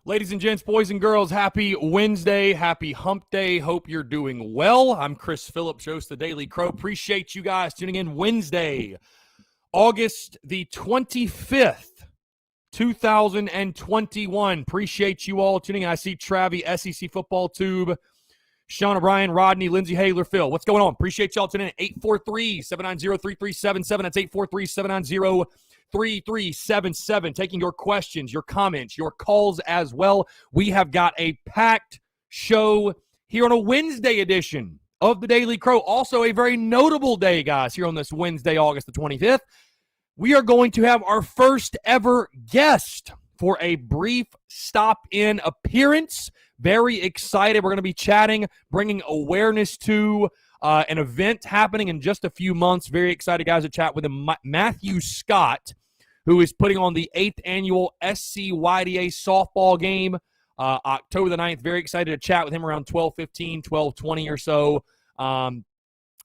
Ladies and gents, boys and girls, happy Wednesday, happy hump day. Hope you're doing well. I'm Chris Phillips, host of the Daily Crow. Appreciate you guys tuning in. Wednesday, August the 25th, 2021. Appreciate you all tuning in. I see Travi, SEC Football Tube, Sean O'Brien, Rodney, Lindsey, Haler, Phil. What's going on? Appreciate y'all tuning in. 843-790-3377. That's 843-790-3377. Taking your questions, your comments, your calls as well. We have got a packed show here on a Wednesday edition of the Daily Crow. Also a very notable day, guys, here on this Wednesday, August the 25th. We are going to have our first ever guest for a brief stop-in appearance. Very excited. We're going to be chatting, bringing awareness to an event happening in just a few months. Very excited, guys, to chat with him. Matthew Scott, who is putting on the 8th annual SCYDA softball game, October the 9th. Very excited to chat with him around 12:15, 12:20 or so.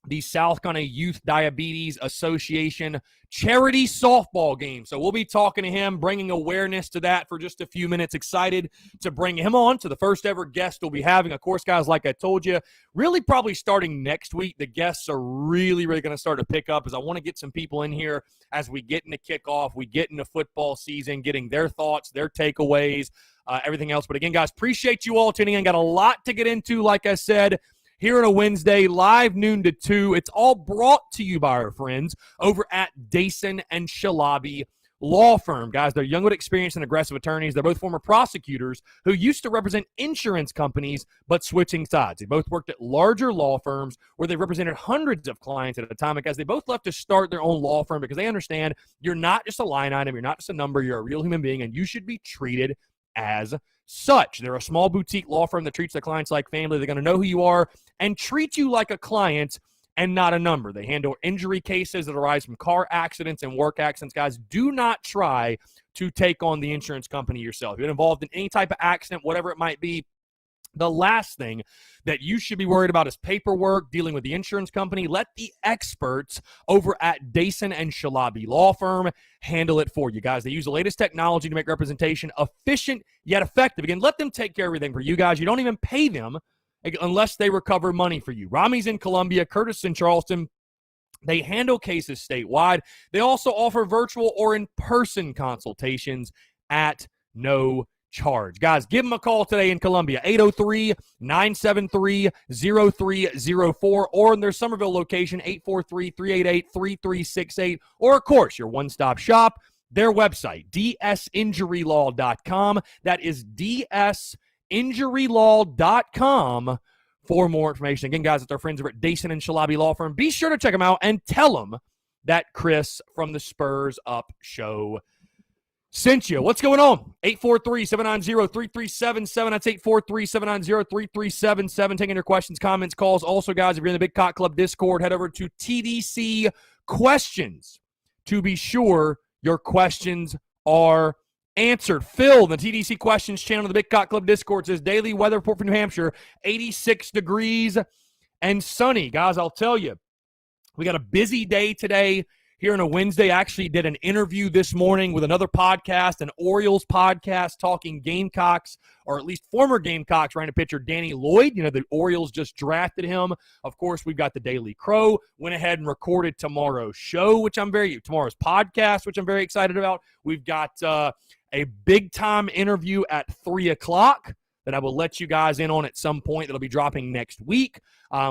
The South Carolina Youth Diabetes Association charity softball game. So we'll be talking to him, bringing awareness to that for just a few minutes. Excited to bring him on to the first ever guest we'll be having. Of course, guys, like I told you, really probably starting next week, the guests are really going to start to pick up as I want to get some people in here as we get into kickoff, we get into football season, getting their thoughts, their takeaways, everything else. But again, guys, appreciate you all tuning in. Got a lot to get into, like I said, here on a Wednesday, live noon to 2. It's all brought to you by our friends over at Dason and Shalabi Law Firm. Guys, they're young with experience and aggressive attorneys. They're both former prosecutors who used to represent insurance companies but switching sides. They both worked at larger law firms where they represented hundreds of clients at a time. And guys, they both left to start their own law firm because they understand you're not just a line item, you're not just a number, you're a real human being, and you should be treated as such. They're a small boutique law firm that treats their clients like family. They're going to know who you are and treat you like a client and not a number. They handle injury cases that arise from car accidents and work accidents. Guys, do not try to take on the insurance company yourself. If you're involved in any type of accident, whatever it might be, the last thing that you should be worried about is paperwork, dealing with the insurance company. Let the experts over at Dason and Shalabi Law Firm handle it for you, guys. They use the latest technology to make representation efficient yet effective. Again, let them take care of everything for you guys. You don't even pay them unless they recover money for you. Rami's in Columbia, Curtis in Charleston. They handle cases statewide. They also offer virtual or in-person consultations at no charge. Guys, give them a call today in Columbia, 803-973-0304, or in their Somerville location, 843-388-3368, or, of course, your one-stop shop, their website, dsinjurylaw.com. That is dsinjurylaw.com for more information. Again, guys, it's our friends over at Dason and Shalabi Law Firm. Be sure to check them out and tell them that Chris from the Spurs Up Show sent you. What's going on? 843-790-3377. That's 843-790-3377. Taking your questions, comments, calls. Also, guys, if you're in the Big Cock Club Discord, head over to TDC Questions to be sure your questions are answered. Phil, the TDC Questions channel of the Big Cock Club Discord, says daily weather report for New Hampshire, 86 degrees and sunny. Guys, I'll tell you, we got a busy day today. Here on a Wednesday, I actually did an interview this morning with another podcast, an Orioles podcast, talking Gamecocks, or at least former Gamecocks, right, pitcher Danny Lloyd. You know, the Orioles just drafted him. Of course, we've got the Daily Crow. Went ahead and recorded tomorrow's show, tomorrow's podcast, which I'm very excited about. We've got a big-time interview at 3 o'clock that I will let you guys in on at some point that'll be dropping next week.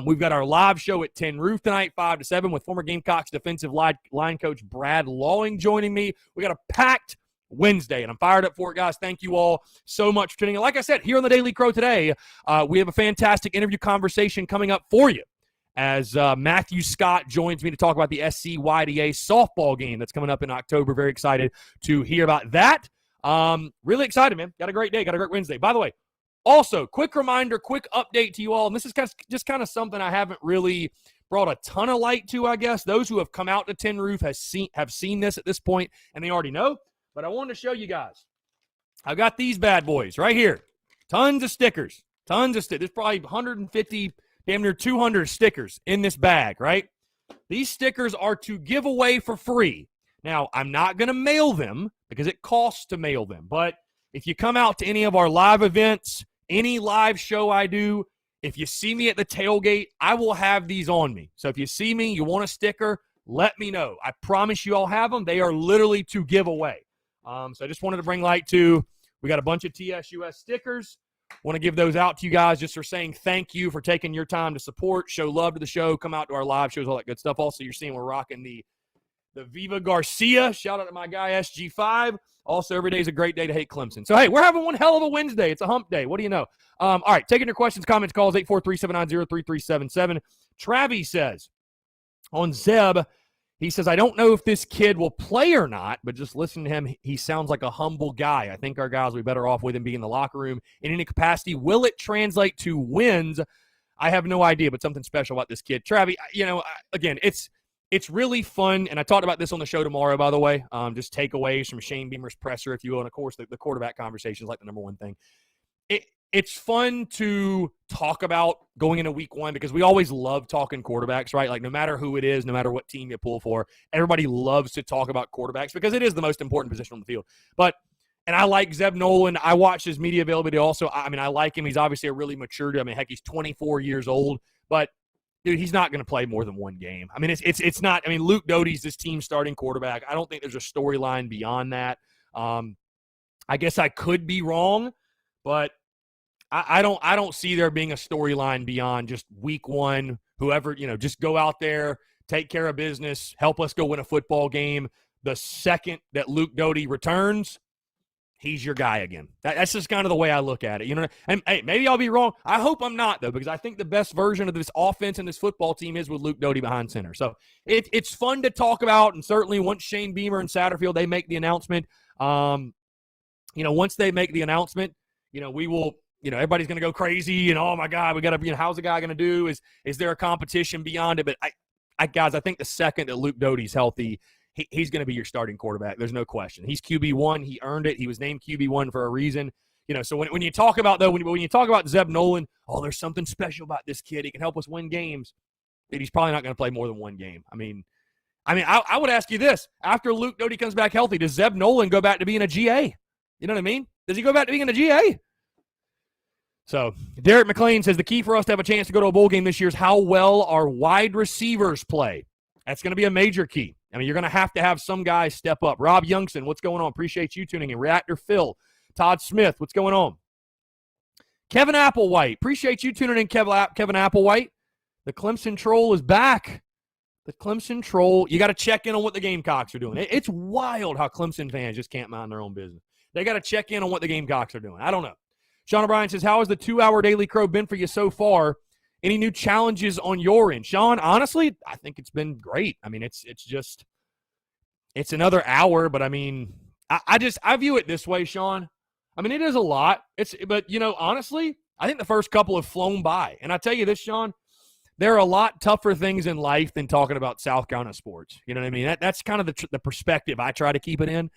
We've got our live show at 10 Roof tonight, 5 to 7, with former Gamecocks defensive line coach Brad Lawing joining me. We got a packed Wednesday, and I'm fired up for it, guys. Thank you all so much for tuning in. Like I said, here on the Daily Crow today, we have a fantastic interview conversation coming up for you as Matthew Scott joins me to talk about the SCYDA softball game that's coming up in October. Very excited to hear about that. Really excited, man. Got a great day. Got a great Wednesday. By the way, also, quick reminder, quick update to you all, and this is just kind of something I haven't really brought a ton of light to, I guess. Those who have come out to Tin Roof have seen this at this point, and they already know. But I wanted to show you guys. I've got these bad boys right here. Tons of stickers. There's probably 150, damn near 200 stickers in this bag, right? These stickers are to give away for free. Now, I'm not going to mail them because it costs to mail them, but if you come out to any of our live events, any live show I do, if you see me at the tailgate, I will have these on me. So if you see me, you want a sticker, let me know. I promise you I'll have them. They are literally to give away. So I just wanted to bring light to, we got a bunch of TSUS stickers. Want to give those out to you guys just for saying thank you for taking your time to support, show love to the show, come out to our live shows, all that good stuff. Also, you're seeing we're rocking the Viva Garcia. Shout out to my guy SG5. Also, every day is a great day to hate Clemson. So, hey, we're having one hell of a Wednesday. It's a hump day. What do you know? All right, taking your questions, comments, calls, 843-790-3377. Travis says, on Zeb, he says, I don't know if this kid will play or not, but just listen to him. He sounds like a humble guy. I think our guys will be better off with him being in the locker room in any capacity. Will it translate to wins? I have no idea, but something special about this kid. Travis, again, it's really fun, and I talked about this on the show tomorrow, by the way, just takeaways from Shane Beamer's presser, if you will, and, of course, the quarterback conversation is like the number one thing. It's fun to talk about going into week one because we always love talking quarterbacks, right? Like no matter who it is, no matter what team you pull for, everybody loves to talk about quarterbacks because it is the most important position on the field. And I like Zeb Nolan. I watch his media availability also. I mean, I like him. He's obviously a really mature dude. I mean, heck, he's 24 years old. But, dude, he's not going to play more than one game. I mean, it's not – I mean, Luke Doty's this team's starting quarterback. I don't think there's a storyline beyond that. I guess I could be wrong, but – I don't see there being a storyline beyond just week one. Whoever, just go out there, take care of business, help us go win a football game. The second that Luke Doty returns, he's your guy again. That's just kind of the way I look at it. And hey, maybe I'll be wrong. I hope I'm not, though, because I think the best version of this offense and this football team is with Luke Doty behind center. So it's fun to talk about, and certainly once Shane Beamer and Satterfield, they make the announcement, once they make the announcement, we will – everybody's going to go crazy and, oh, my God, we got to, how's the guy going to do? Is there a competition beyond it? But, guys, I think the second that Luke Doty's healthy, he's going to be your starting quarterback. There's no question. He's QB1. He earned it. He was named QB1 for a reason. So when you talk about, though, when you talk about Zeb Nolan, oh, there's something special about this kid. He can help us win games. Dude, he's probably not going to play more than one game. I would ask you this. After Luke Doty comes back healthy, does Zeb Nolan go back to being a GA? You know what I mean? Does he go back to being a GA? So, Derek McLean says the key for us to have a chance to go to a bowl game this year is how well our wide receivers play. That's going to be a major key. You're going to have some guys step up. Rob Youngson, what's going on? Appreciate you tuning in. Reactor Phil. Todd Smith, what's going on? Kevin Applewhite. Appreciate you tuning in, Kevin Applewhite. The Clemson Troll is back. The Clemson Troll. You got to check in on what the Gamecocks are doing. It's wild how Clemson fans just can't mind their own business. They got to check in on what the Gamecocks are doing. I don't know. Sean O'Brien says, how has the 2-hour Daily Crow been for you so far? Any new challenges on your end? Sean, honestly, I think it's been great. It's another hour, but I view it this way, Sean. It is a lot. But honestly, I think the first couple have flown by. And I tell you this, Sean, there are a lot tougher things in life than talking about South Carolina sports. You know what I mean? That's kind of the perspective I try to keep it in.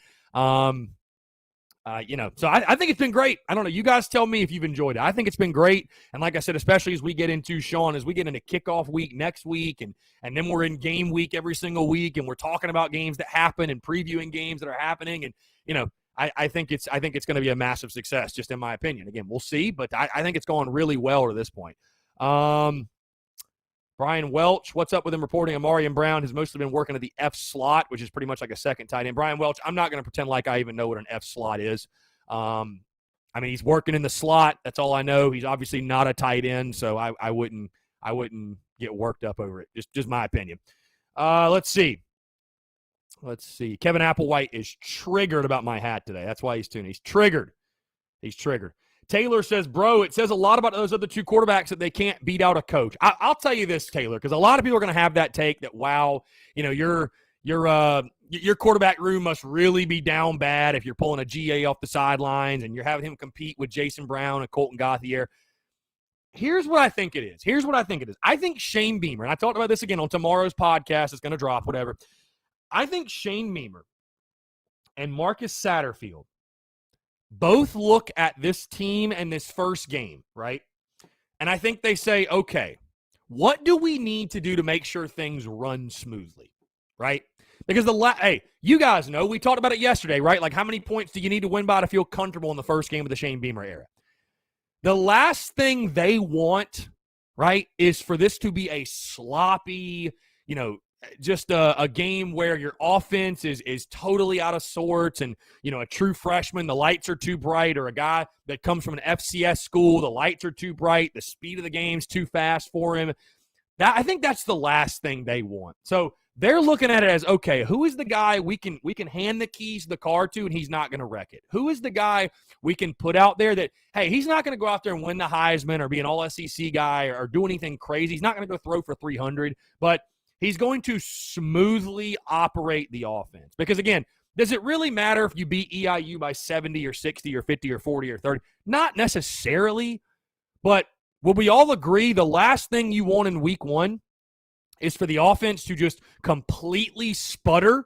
So I think it's been great. I don't know. You guys tell me if you've enjoyed it. I think it's been great. And like I said, especially as we get into, Sean, as we get into kickoff week next week, and then we're in game week every single week, and we're talking about games that happen and previewing games that are happening. And, I think it's going to be a massive success, just in my opinion. Again, we'll see, but I think it's going really well to this point. Brian Welch, what's up with him reporting Amari and Brown has mostly been working at the F slot, which is pretty much like a second tight end. Brian Welch, I'm not going to pretend like I even know what an F slot is. He's working in the slot. That's all I know. He's obviously not a tight end, so I wouldn't get worked up over it. Just my opinion. Let's see. Kevin Applewhite is triggered about my hat today. That's why he's tuning. He's triggered. Taylor says, bro, it says a lot about those other two quarterbacks that they can't beat out a coach. I'll tell you this, Taylor, because a lot of people are going to have that take that, wow, your quarterback room must really be down bad if you're pulling a GA off the sidelines and you're having him compete with Jason Brown and Colton Gauthier. Here's what I think it is. I think Shane Beamer, and I talked about this again on tomorrow's podcast. It's going to drop, whatever. I think Shane Beamer and Marcus Satterfield both look at this team and this first game, right? And I think they say, okay, what do we need to do to make sure things run smoothly, right? Because hey, you guys know, we talked about it yesterday, right? Like, how many points do you need to win by to feel comfortable in the first game of the Shane Beamer era? The last thing they want, right, is for this to be a sloppy, just a game where your offense is totally out of sorts, and a true freshman, the lights are too bright, or a guy that comes from an FCS school, the lights are too bright, the speed of the game's too fast for him. I think that's the last thing they want. So they're looking at it as, okay, who is the guy we can hand the keys to the car to and he's not going to wreck it? Who is the guy we can put out there that, hey, he's not going to go out there and win the Heisman or be an all-SEC guy or do anything crazy. He's not going to go throw for 300, but he's going to smoothly operate the offense. Because, again, does it really matter if you beat EIU by 70 or 60 or 50 or 40 or 30? Not necessarily, but will we all agree the last thing you want in week one is for the offense to just completely sputter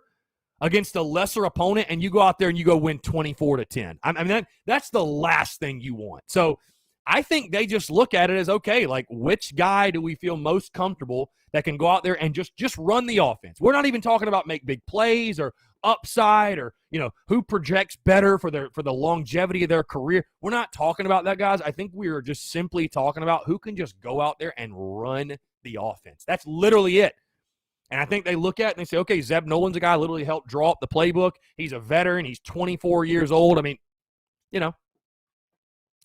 against a lesser opponent and you go out there and you go win 24-10? I mean, that's the last thing you want. So I think they just look at it as, okay, like, which guy do we feel most comfortable that can go out there and just run the offense? We're not even talking about make big plays or upside or, who projects better for the longevity of their career. We're not talking about that, guys. I think we are just simply talking about who can just go out there and run the offense. That's literally it. And I think they look at it and they say, okay, Zeb Nolan's a guy who literally helped draw up the playbook. He's a veteran. He's 24 years old. I mean,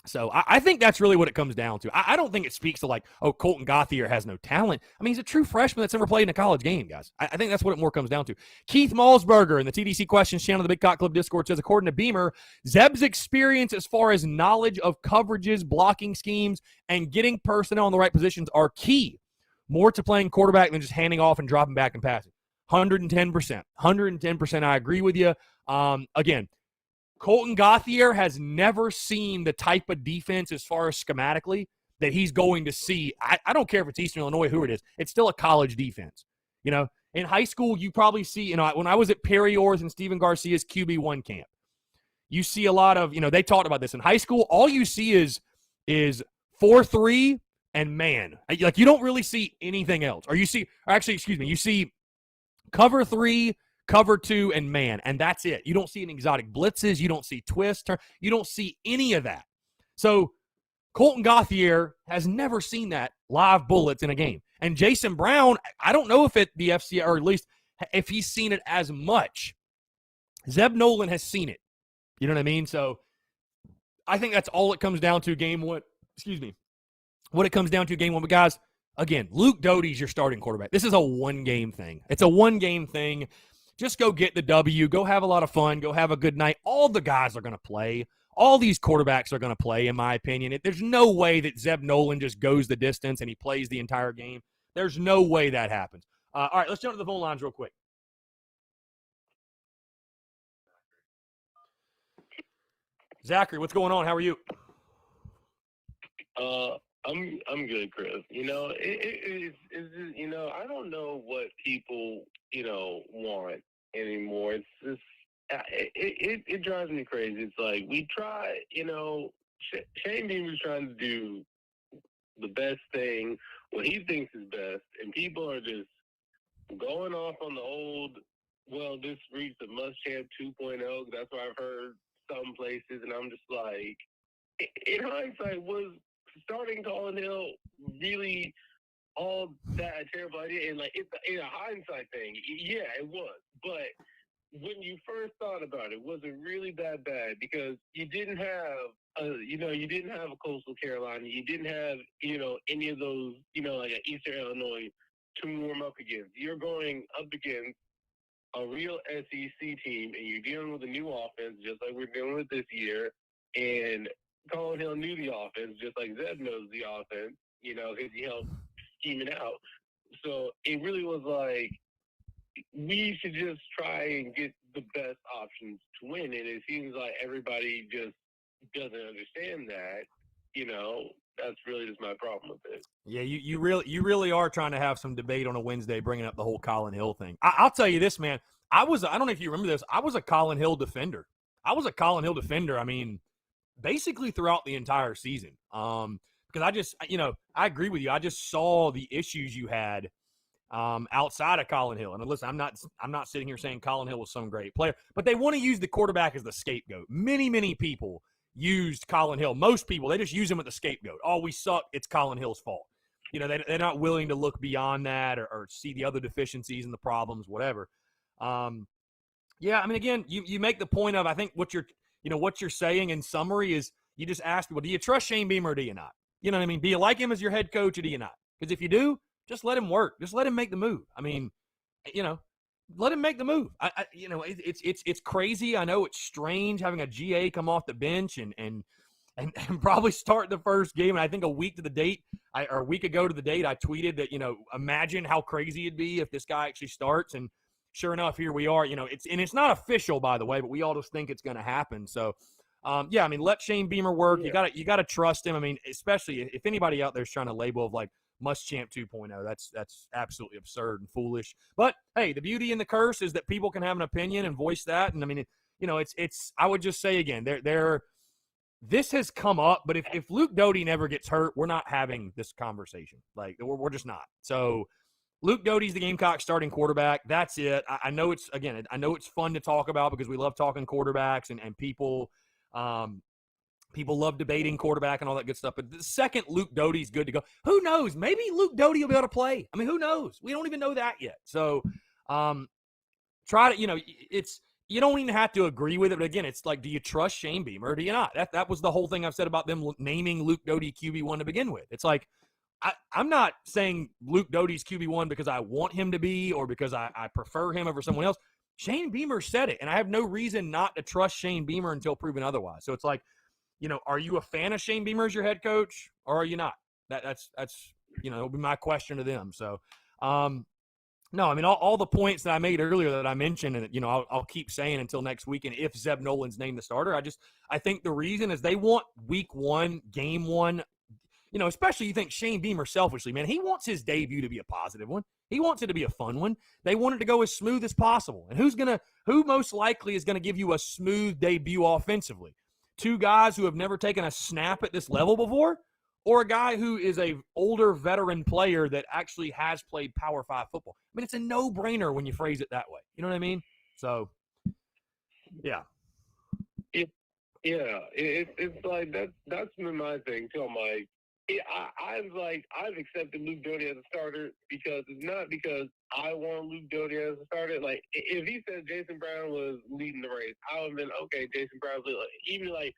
So I think that's really what it comes down to. I don't think it speaks to like, oh, Colton Gauthier has no talent. I mean, he's a true freshman that's never played in a college game, guys. I think that's what it more comes down to. Keith Malsberger in the TDC Questions channel, the Big Cock Club Discord, says, according to Beamer, Zeb's experience as far as knowledge of coverages, blocking schemes, and getting personnel in the right positions are key. More to playing quarterback than just handing off and dropping back and passing. 110%. 110%. I agree with you. Again, Colton Gauthier has never seen the type of defense as far as schematically that he's going to see. I don't care if it's Eastern Illinois, who it is. It's still a college defense. In high school, you probably see, when I was at Perry Orr's and Stephen Garcia's QB1 camp, you see a lot of, they talked about this. In high school, all you see is 4-3 and man. Like, you don't really see anything else. You see cover 3, cover 2, and man, and that's it. You don't see any exotic blitzes. You don't see twists. You don't see any of that. So Colton Gauthier has never seen that live bullets in a game. And Jason Brown, I don't know if at the FCS, or at least if he's seen it as much. Zeb Nolan has seen it. You know what I mean? So I think that's all it comes down to game one. What it comes down to game one. But guys, again, Luke Doty's your starting quarterback. This is a one-game thing. It's a one-game thing. Just go get the W. Go have a lot of fun. Go have a good night. All the guys are going to play. All these quarterbacks are going to play, in my opinion. There's no way that Zeb Nolan just goes the distance and he plays the entire game. There's no way that happens. All right, let's jump to the phone lines real quick. Zachary, what's going on? How are you? I'm good, Chris. I don't know what people, want anymore. It's just, it drives me crazy. It's like, we try, Shane Beamer's trying to do the best thing, what he thinks is best, and people are just going off on the old, well, this reached the Muschamp 2.0. That's what I've heard some places, and I'm just like, in hindsight, was starting Colin Hill really all that a terrible idea? And like, it's a hindsight thing. Yeah, it was. But when you first thought about it, was it really that bad? Because you didn't have, you didn't have a Coastal Carolina. You didn't have, any of those, like an Eastern Illinois to warm up against. You're going up against a real SEC team, and you're dealing with a new offense, just like we're dealing with this year. And Colin Hill knew the offense, just like Zeb knows the offense, because he helped scheme it out. So it really was like, we should just try and get the best options to win. And it seems like everybody just doesn't understand that. That's really just my problem with it. Yeah, you really are trying to have some debate on a Wednesday, bringing up the whole Colin Hill thing. I'll tell you this, man. I don't know if you remember this. I was a Colin Hill defender. I mean, basically throughout the entire season. Because I agree with you. I just saw the issues you had, outside of Colin Hill. And listen, I'm not sitting here saying Colin Hill was some great player, but they want to use the quarterback as the scapegoat. Many people used Colin Hill. Most people, they just use him as the scapegoat. Oh, we suck. It's Colin Hill's fault. They're not willing to look beyond that or see the other deficiencies and the problems, whatever. Yeah, I mean, again, you make the point of, I think what you're saying in summary is you just ask people, do you trust Shane Beamer or do you not? You know what I mean? Do you like him as your head coach or do you not? Because if you do, just let him work. Just let him make the move. I mean, let him make the move. It's crazy. I know it's strange having a GA come off the bench and probably start the first game. And I think a week ago to the date, I tweeted that, imagine how crazy it'd be if this guy actually starts. And sure enough, here we are. It's not official, by the way, but we all just think it's going to happen. So, I mean, let Shane Beamer work. Yeah. You got to trust him. I mean, especially if anybody out there is trying to label of like Muschamp 2.0, that's absolutely absurd and foolish. But hey, the beauty and the curse is that people can have an opinion and voice that. And I mean, it's I would just say again, this has come up, but if Luke Doty never gets hurt, we're not having this conversation. Like we're just not. So Luke Doty's the Gamecock starting quarterback. That's it. I know it's fun to talk about because we love talking quarterbacks and people love debating quarterback and all that good stuff. But the second Luke Doty's good to go, who knows? Maybe Luke Doty will be able to play. I mean, who knows? We don't even know that yet. So try to, you don't even have to agree with it. But again, it's like, do you trust Shane Beamer or do you not? That was the whole thing I've said about them naming Luke Doty QB1 to begin with. It's like, I'm not saying Luke Doty's QB1 because I want him to be or because I prefer him over someone else. Shane Beamer said it, and I have no reason not to trust Shane Beamer until proven otherwise. So it's like, are you a fan of Shane Beamer as your head coach or are you not? That's it'll be my question to them. So, no, I mean, all the points that I made earlier that I mentioned, and, I'll keep saying until next week. And if Zeb Nolan's named the starter, I think the reason is they want week one, game one, especially you think Shane Beamer selfishly, man, he wants his debut to be a positive one. He wants it to be a fun one. They want it to go as smooth as possible. And who most likely is going to give you a smooth debut offensively? Two guys who have never taken a snap at this level before, or a guy who is a older veteran player that actually has played Power 5 football? I mean, it's a no-brainer when you phrase it that way. You know what I mean? So, yeah. It's like that's been my thing too. I'm like, I've accepted Luke Doty as a starter because it's not because I want Luke Doty as a starter. Like, if he said Jason Brown was leading the race, I would have been, okay, Jason Brown's even like,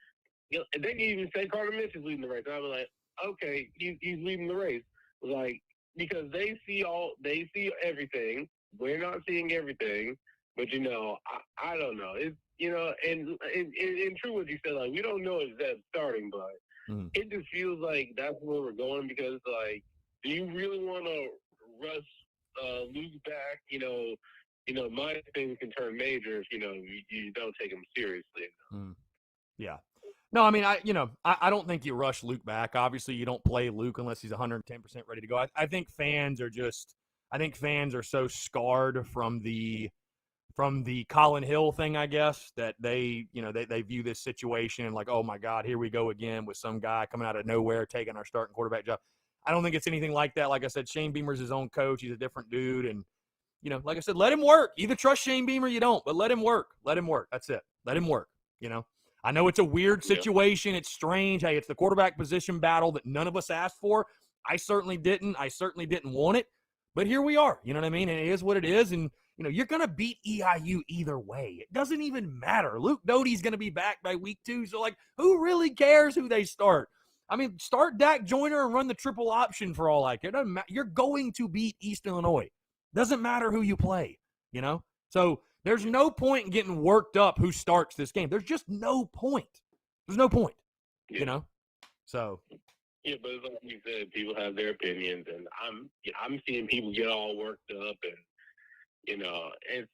they can even say Carter Mitch is leading the race. I was like, okay, he's leading the race. Like, because they see everything. We're not seeing everything, but I don't know. It's and in true what you said, like, we don't know if Zeb's starting, but it just feels like that's where we're going because, like, do you really want to rush Luke back? My things can turn major if, you don't take him seriously. Yeah. No, I mean, I don't think you rush Luke back. Obviously, you don't play Luke unless he's 110% ready to go. I think fans are so scarred from the Colin Hill thing, I guess, that they view this situation like, oh my God, here we go again with some guy coming out of nowhere taking our starting quarterback job. I don't think it's anything like that. Like I said, Shane Beamer's his own coach. He's a different dude. And, like I said, let him work. Either trust Shane Beamer or you don't, but let him work. Let him work. That's it. Let him work, I know it's a weird situation. Yeah. It's strange. Hey, it's the quarterback position battle that none of us asked for. I certainly didn't want it, but here we are. You know what I mean? And it is what it is. And, you're going to beat EIU either way. It doesn't even matter. Luke Doty's going to be back by week 2. So, like, who really cares who they start? I mean, start Dak Joyner and run the triple option for all I care. It doesn't matter. You're going to beat East Illinois. Doesn't matter who you play, So there's no point in getting worked up who starts this game. There's just no point. There's no point, So. Yeah, but like you said, people have their opinions, and I'm seeing people get all worked up, and it's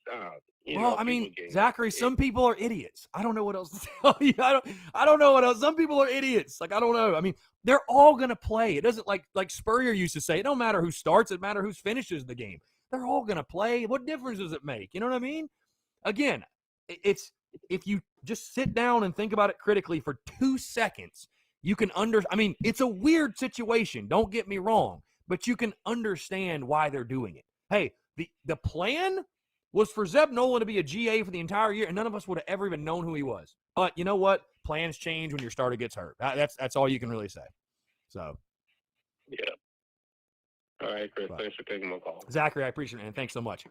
well, I mean, Zachary, some people are idiots. I don't know what else to tell you. I don't know what else. Some people are idiots. Like, I don't know. I mean, they're all gonna play. It doesn't like Spurrier used to say. It don't matter who starts. It matters who finishes the game. They're all gonna play. What difference does it make? You know what I mean? Again, it's if you just sit down and think about it critically for 2 seconds, you can I mean, it's a weird situation. Don't get me wrong, but you can understand why they're doing it. Hey, the plan was for Zeb Nolan to be a GA for the entire year, and none of us would have ever even known who he was. But you know what? Plans change when your starter gets hurt. That's all you can really say. So, yeah. All right, Chris. Thanks for taking my call. Zachary, I appreciate it, man. Thanks so much.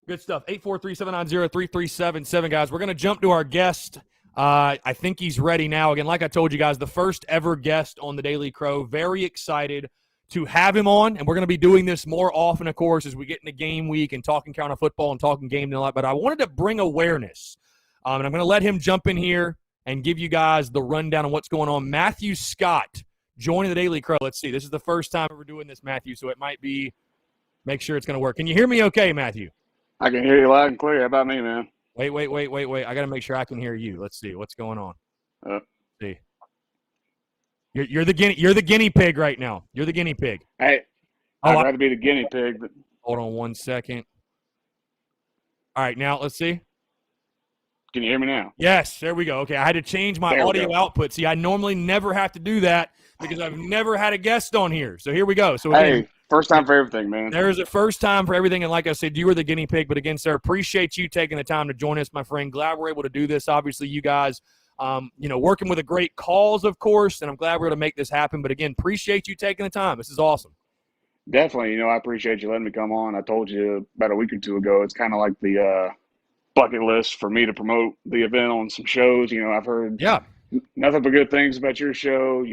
Good stuff. 843-790-3377, guys. We're going to jump to our guest. I think he's ready now. Again, like I told you guys, the first ever guest on the Daily Crow. Very excited to have him on, and we're going to be doing this more often, of course, as we get into game week and talking Carolina football and talking game a lot. But I wanted to bring awareness, and I'm going to let him jump in here and give you guys the rundown on what's going on. Matthew Scott joining the Daily Crow. Let's see. This is the first time we're doing this, Matthew, so it might be – make sure it's going to work. Can you hear me okay, Matthew? I can hear you loud and clear. How about me, man? Wait. I got to make sure I can hear you. Let's see. What's going on? See. You're the guinea pig right now. You're the guinea pig. Hey, I'd rather be the guinea pig. But... Hold on 1 second. All right, now let's see. Can you hear me now? Yes, there we go. Okay, I had to change my audio output. See, I normally never have to do that because I've never had a guest on here. So here we go. So again, hey, first time for everything, man. There's a first time for everything, and like I said, you were the guinea pig. But again, sir, appreciate you taking the time to join us, my friend. Glad we're able to do this. Obviously, you guys, working with a great cause, of course, and I'm glad we're able to make this happen. But again, appreciate you taking the time. This is awesome. Definitely. I appreciate you letting me come on. I told you about a week or two ago, it's kind of like the bucket list for me to promote the event on some shows. I've heard nothing but good things about your show.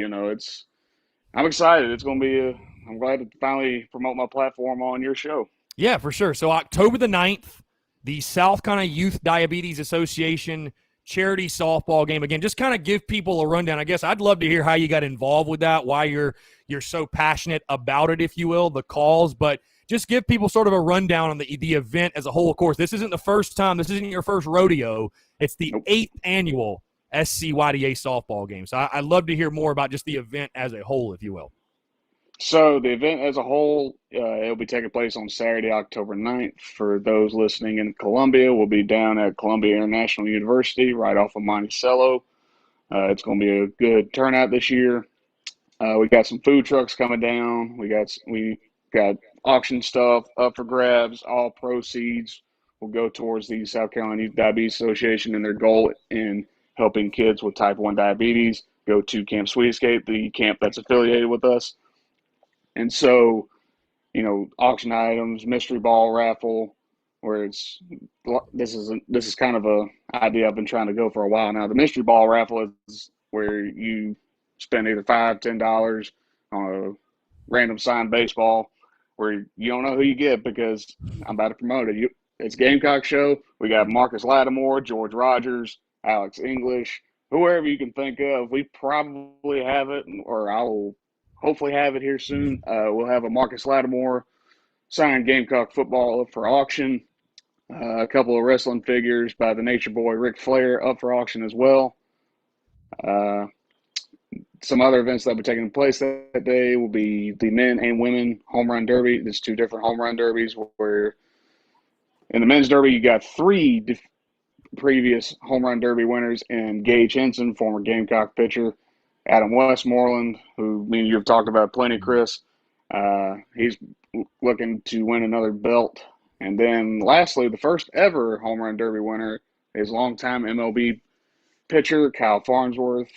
I'm excited. It's going to be I'm glad to finally promote my platform on your show. Yeah, for sure. So October the 9th, the South Carolina Youth Diabetes Association charity softball game. Again, just kind of give people a rundown. I guess I'd love to hear how you got involved with that, why you're so passionate about it, if you will, the cause. But just give people sort of a rundown on the event as a whole. Of course, this isn't the first time. This isn't your first rodeo. It's the 8th annual SCYDA softball game. So I'd love to hear more about just the event as a whole, if you will. So the event as a whole, it'll be taking place on Saturday, October 9th. For those listening in Columbia, we'll be down at Columbia International University right off of Monticello. It's going to be a good turnout this year. We got some food trucks coming down. We got auction stuff up for grabs. All proceeds will go towards the South Carolina Youth Diabetes Association and their goal in helping kids with type 1 diabetes go to Camp Sweet Escape, the camp that's affiliated with us. And so, auction items, mystery ball raffle, where this is kind of a idea I've been trying to go for a while now. The mystery ball raffle is where you spend either $5, $10 on a random signed baseball, where you don't know who you get because I'm about to promote it. It's Gamecock Show. We got Marcus Lattimore, George Rogers, Alex English, whoever you can think of. We probably have it, or I will hopefully have it here soon. We'll have a Marcus Lattimore signed Gamecock football up for auction. A couple of wrestling figures by the Nature Boy Ric Flair up for auction as well. Some other events that will be taking place that day will be the men and women home run derby. There's two different home run derbies where in the men's derby you got three previous home run derby winners in Gage Henson, former Gamecock pitcher, Adam Westmoreland, who me and you have talked about plenty, Chris. He's looking to win another belt. And then lastly, the first ever home run derby winner is longtime MLB pitcher Kyle Farnsworth.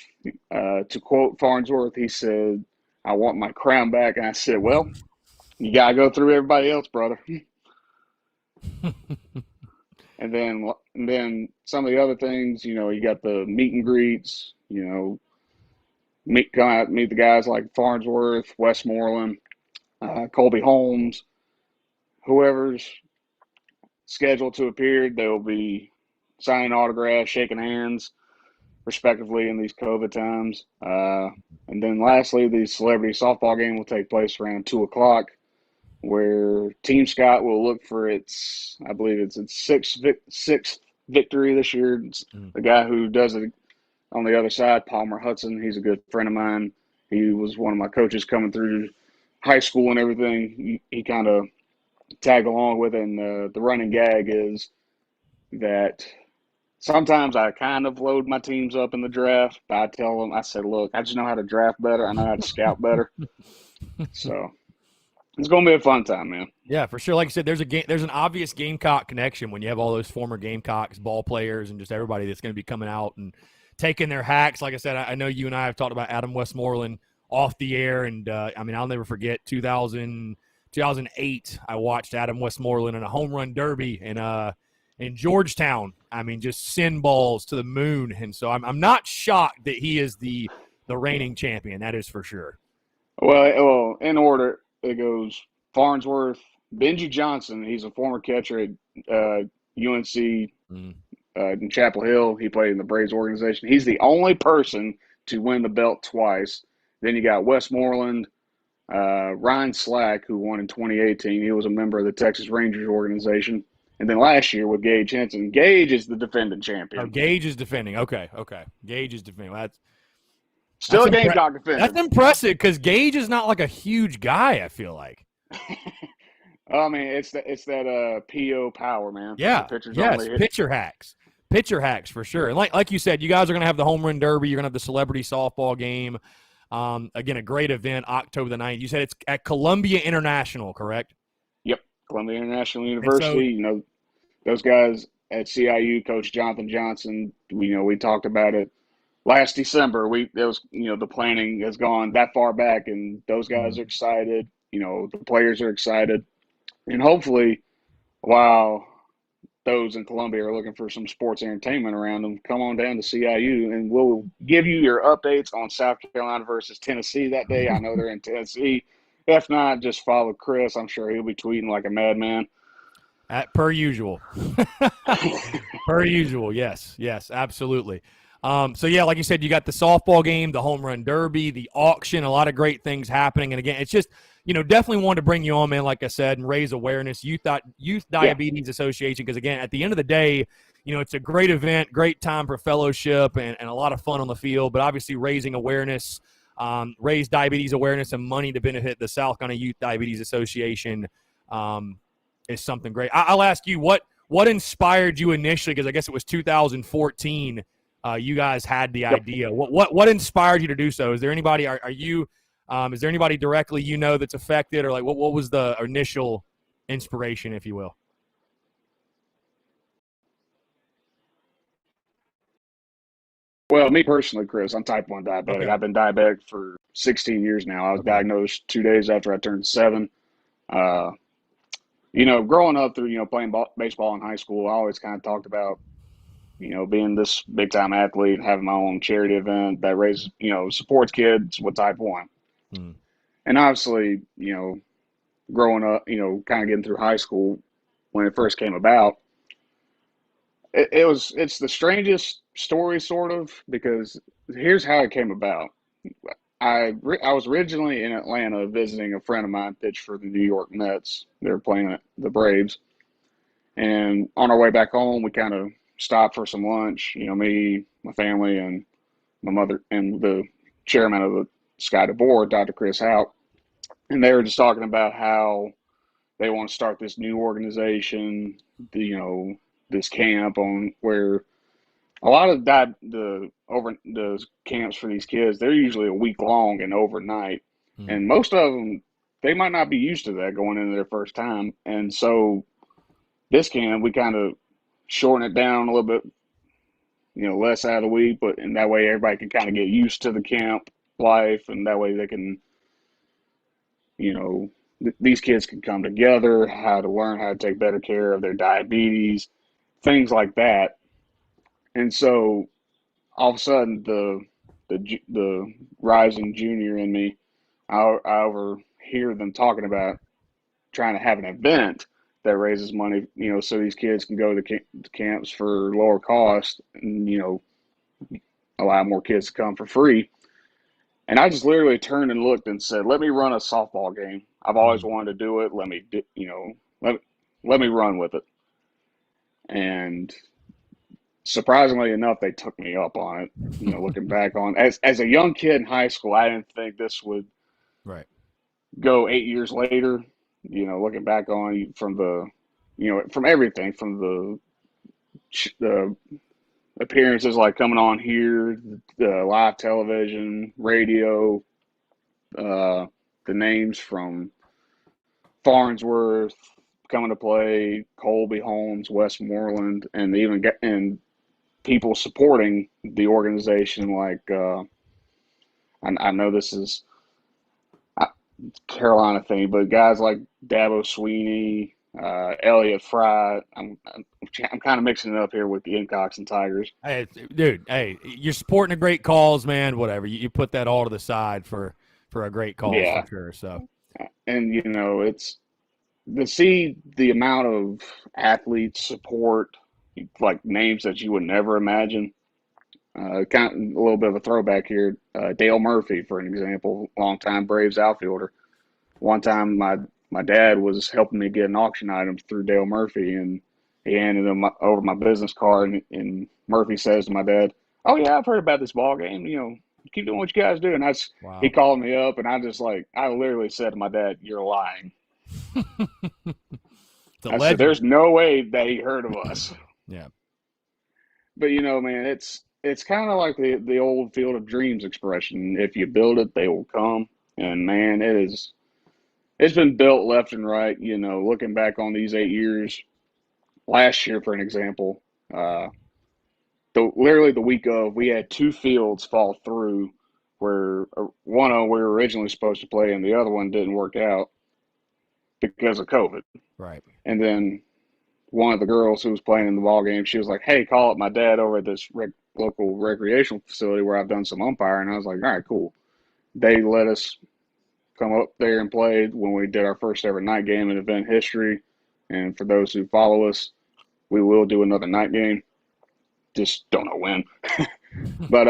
To quote Farnsworth, he said, "I want my crown back." And I said, well, you got to go through everybody else, brother. And then some of the other things, you got the meet and greets, come out, meet the guys like Farnsworth, Westmoreland, Colby Holmes, whoever's scheduled to appear. They'll be signing autographs, shaking hands, respectively, in these COVID times. And then lastly, the celebrity softball game will take place around 2 o'clock, where Team Scott will look for its sixth victory this year. The guy who does it on the other side, Palmer Hudson, he's a good friend of mine. He was one of my coaches coming through high school and everything. He kind of tagged along with it, and the running gag is that sometimes I kind of load my teams up in the draft, but I tell them, I said, look, I just know how to draft better. I know how to scout better. So It's going to be a fun time, man. Yeah, for sure. Like I said, there's an obvious Gamecock connection when you have all those former Gamecocks, ball players, and just everybody that's going to be coming out and taking their hacks. Like I said, I know you and I have talked about Adam Westmoreland off the air, and I mean, I'll never forget 2008. I watched Adam Westmoreland in a home run derby in Georgetown. I mean, just send balls to the moon, and so I'm not shocked that he is the reigning champion. That is for sure. Well, in order, it goes Farnsworth, Benji Johnson. He's a former catcher at UNC in Chapel Hill. He played in the Braves organization. He's the only person to win the belt twice. Then you got Westmoreland, Ryan Slack, who won in 2018. He was a member of the Texas Rangers organization. And then last year with Gage Henson. Gage is the defending champion. Oh, Gage is defending. Okay. Gage is defending. Well, Still a Gamecock defender. That's impressive because Gage is not like a huge guy, I feel like. I mean, it's that PO power, man. Yeah. Pitcher hacks. Pitcher hacks for sure. And like you said, you guys are going to have the home run derby. You're going to have the celebrity softball game. Again, a great event, October the 9th. You said it's at Columbia International, correct? Yep. Columbia International University. Those guys at CIU, Coach Jonathan Johnson, we talked about it last December. The planning has gone that far back, and those guys are excited. The players are excited. And hopefully, while those in Columbia are looking for some sports entertainment around them, come on down to CIU, and we'll give you your updates on South Carolina versus Tennessee that day. I know they're in Tennessee. If not, just follow Chris. I'm sure he'll be tweeting like a madman. Per usual. Per usual, yes, absolutely. So, yeah, like you said, you got the softball game, the home run derby, the auction, a lot of great things happening. And, again, it's just, definitely wanted to bring you on, man, like I said, and raise awareness. Youth Diabetes Association, because, again, at the end of the day, it's a great event, great time for fellowship and a lot of fun on the field, but obviously raising awareness, raise diabetes awareness and money to benefit the South Carolina Youth Diabetes Association is something great. I'll ask you, what inspired you initially, because I guess it was 2014 you guys had the idea. What inspired you to do so? Is there anybody, is there anybody directly that's affected, or what was the initial inspiration, if you will? Well, me personally, Chris, I'm type 1 diabetic. Okay. I've been diabetic for 16 years now. I was diagnosed 2 days after I turned 7. Growing up through, playing baseball in high school, I always kind of talked about, being this big time athlete, having my own charity event that raises, supports kids with type 1. And obviously, growing up, kind of getting through high school when it first came about, it's the strangest story, sort of, because here's how it came about. I was originally in Atlanta visiting a friend of mine pitched for the New York Mets. They were playing at the Braves. And on our way back home, we kind of stopped for some lunch, me, my family, and my mother, and the chairman of the Sky board, Dr. Chris Houck. And they were just talking about how they want to start this new organization, this camp on where a lot of the camps for these kids, they're usually a week long and overnight. And most of them, they might not be used to that going into their first time. And so this camp, we kind of shorten it down a little bit, less out of the week, but in that way everybody can kind of get used to the camp life, and that way they can, these kids can come together, how to learn how to take better care of their diabetes, things like that. And so all of a sudden the rising junior in me, I overhear them talking about trying to have an event that raises money, so these kids can go to camps for lower cost and, allow more kids to come for free. And I just literally turned and looked and said, let me run a softball game. I've always wanted to do it. Let me run with it. And surprisingly enough, they took me up on it. Looking back on, as a young kid in high school, I didn't think this would go 8 years later. Looking back on from everything, from the appearances, like coming on here, the live television, radio, the names from Farnsworth coming to play, Colby, Holmes, Westmoreland, and even and people supporting the organization. Like I know this is a Carolina thing, but guys like Dabo Sweeney, Elliott Fry. I'm kind of mixing it up here with the Gamecocks and Tigers. Hey, dude, hey, you're supporting a great cause, man. Whatever. You put that all to the side for a great cause Yeah. for sure. So, And it's to see the amount of athlete support, like names that you would never imagine. Kind of a little bit of a throwback here. Dale Murphy, for an example, longtime Braves outfielder. One time, my dad was helping me get an auction item through Dale Murphy, and he handed him over my business card, and Murphy says to my dad, "Oh yeah, I've heard about this ball game. Keep doing what you guys do." And wow. he called me up, and I literally said to my dad, "You're lying." I said, "There's no way that he heard of us." Yeah. But man, it's kind of like the old Field of Dreams expression. If you build it, they will come. And man, it's been built left and right. Looking back on these 8 years, last year, for an example, literally the week of, we had two fields fall through where one of them we were originally supposed to play and the other one didn't work out because of COVID. Right. And then one of the girls who was playing in the ball game, she was like, "Hey, call up my dad over at this local recreational facility where I've done some umpiring." And I was like, "All right, cool." They let us come up there and play when we did our first ever night game in event history. And for those who follow us, we will do another night game. Just don't know when. But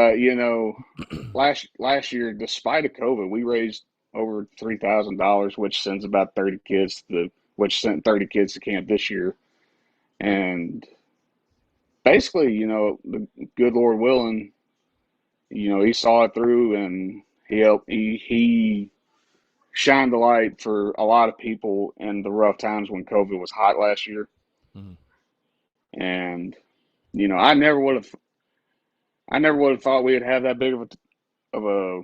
last year, despite of COVID, we raised over $3,000, which sent 30 kids to camp this year. And basically, the good Lord willing, he saw it through, and he shined the light for a lot of people in the rough times when COVID was hot last year. Mm-hmm. And I never would have thought we would have that big of a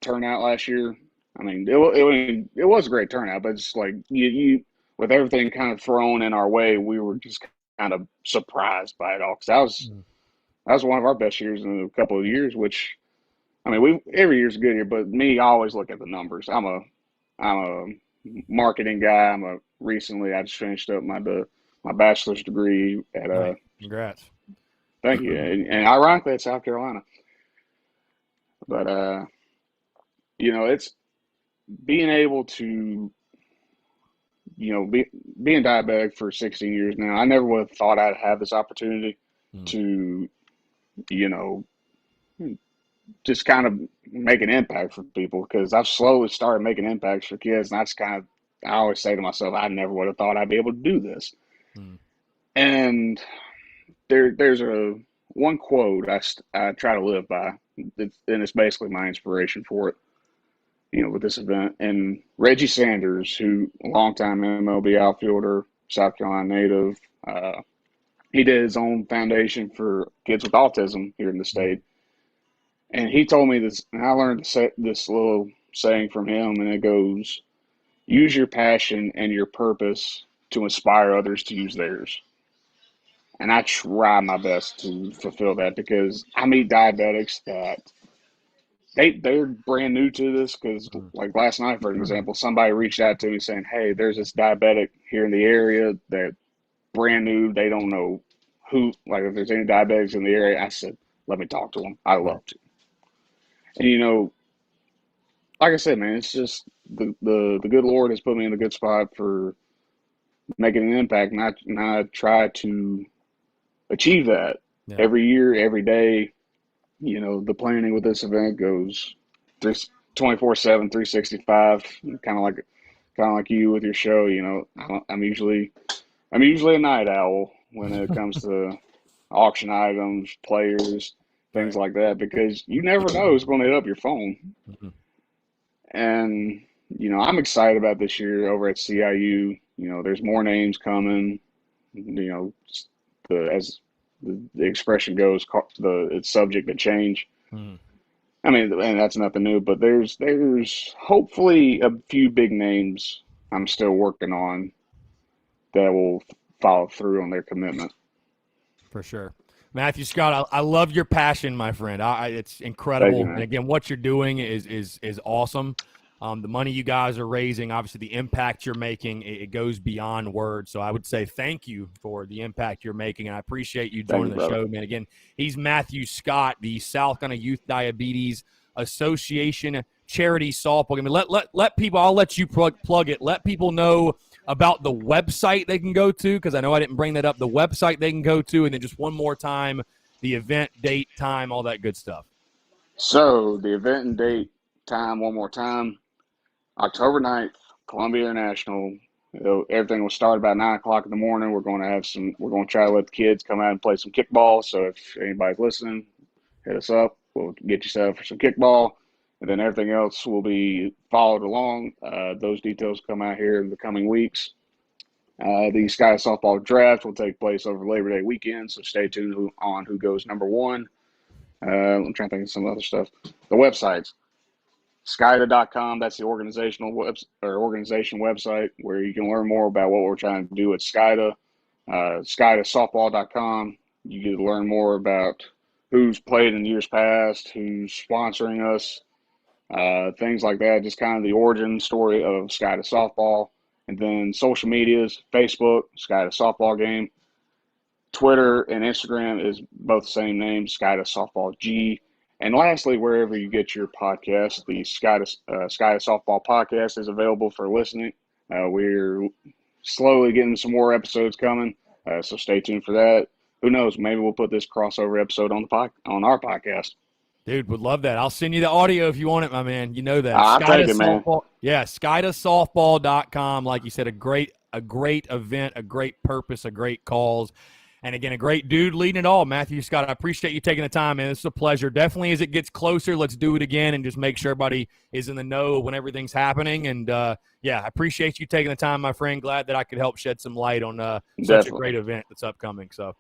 turnout last year. I mean, it was a great turnout, but it's like you with everything kind of thrown in our way, we were just kind of surprised by it all, because that was one of our best years in a couple of years. Which, I mean, every year's a good year, but I always look at the numbers. I'm a marketing guy. I just finished up my bachelor's degree at Congrats. Thank you. And ironically, it's South Carolina. But it's being able to being diabetic for 16 years now. I never would have thought I'd have this opportunity to just kind of make an impact for people, because I've slowly started making impacts for kids, and I always say to myself, I never would have thought I'd be able to do this. And there's one quote I try to live by, and it's basically my inspiration for it, with this event. And Reggie Sanders, who a longtime MLB outfielder, South Carolina native, he did his own foundation for kids with autism here in the state. And he told me this, and I learned this little saying from him, and it goes, "Use your passion and your purpose to inspire others to use theirs." And I try my best to fulfill that, because I meet diabetics that they're brand new to this, because like last night, for example, somebody reached out to me saying, "Hey, there's this diabetic here in the area that brand new. They don't know if there's any diabetics in the area." I said, "Let me talk to them. I love to." And like I said, man, it's just the good Lord has put me in a good spot for making an impact, and I try to achieve that every year, every day. The planning with this event goes 24/7, 365, kind of like you with your show. I'm usually a night owl when it comes to auction items, players, things like that, because you never know who's going to hit up your phone. And I'm excited about this year over at CIU. There's more names coming. As the expression goes, it's subject to change. I mean, and that's nothing new, but there's hopefully a few big names I'm still working on that will follow through on their commitment. For sure. Matthew Scott, I love your passion, my friend. It's incredible. Thank you, man. And again, what you're doing is awesome. The money you guys are raising, obviously the impact you're making, it goes beyond words. So I would say thank you for the impact you're making, and I appreciate you joining the show, man. Again, he's Matthew Scott, the South Carolina Youth Diabetes Association charity softball. I mean, let people, I'll let you plug it. Let people know about the website they can go to, because I know I didn't bring that up, the website they can go to, and then just one more time, the event, date, time, all that good stuff. So the event and date, time, one more time, October 9th, Columbia International. Everything will start about 9 o'clock in the morning. We're going to try to let the kids come out and play some kickball. So if anybody's listening, hit us up. We'll get you set up for some kickball. And then everything else will be followed along. Those details come out here in the coming weeks. The Sky Softball Draft will take place over Labor Day weekend, so stay tuned on who goes number one. I'm trying to think of some other stuff. The websites, SKYDA.com, that's the organization website where you can learn more about what we're trying to do at SKYDA. SKYDAsoftball.com, you get to learn more about who's played in years past, who's sponsoring us, things like that, just kind of the origin story of SKYDA Softball. And then social medias, Facebook, SKYDA Softball Game. Twitter and Instagram is both the same name, SKYDA Softball G. And lastly, wherever you get your podcast, the SKYDA Softball Podcast is available for listening. We're slowly getting some more episodes coming, so stay tuned for that. Who knows? Maybe we'll put this crossover episode on our podcast. Dude, would love that. I'll send you the audio if you want it, my man. You know that. I'll take it, man. Yeah, SKYDAsoftball.com. Like you said, a great event, a great purpose, a great cause. And again, a great dude leading it all, Matthew Scott. I appreciate you taking the time, man. It's a pleasure. Definitely as it gets closer, let's do it again and just make sure everybody is in the know when everything's happening. And, yeah, I appreciate you taking the time, my friend. Glad that I could help shed some light on such a great event that's upcoming. So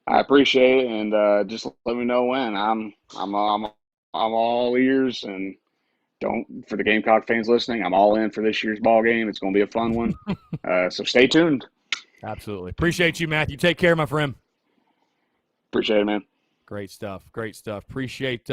I appreciate it, and just let me know when. I'm all ears, and for the Gamecock fans listening, I'm all in for this year's ball game. It's going to be a fun one. So stay tuned. Absolutely. Appreciate you, Matthew. Take care, my friend. Appreciate it, man. Great stuff. Great stuff. Appreciate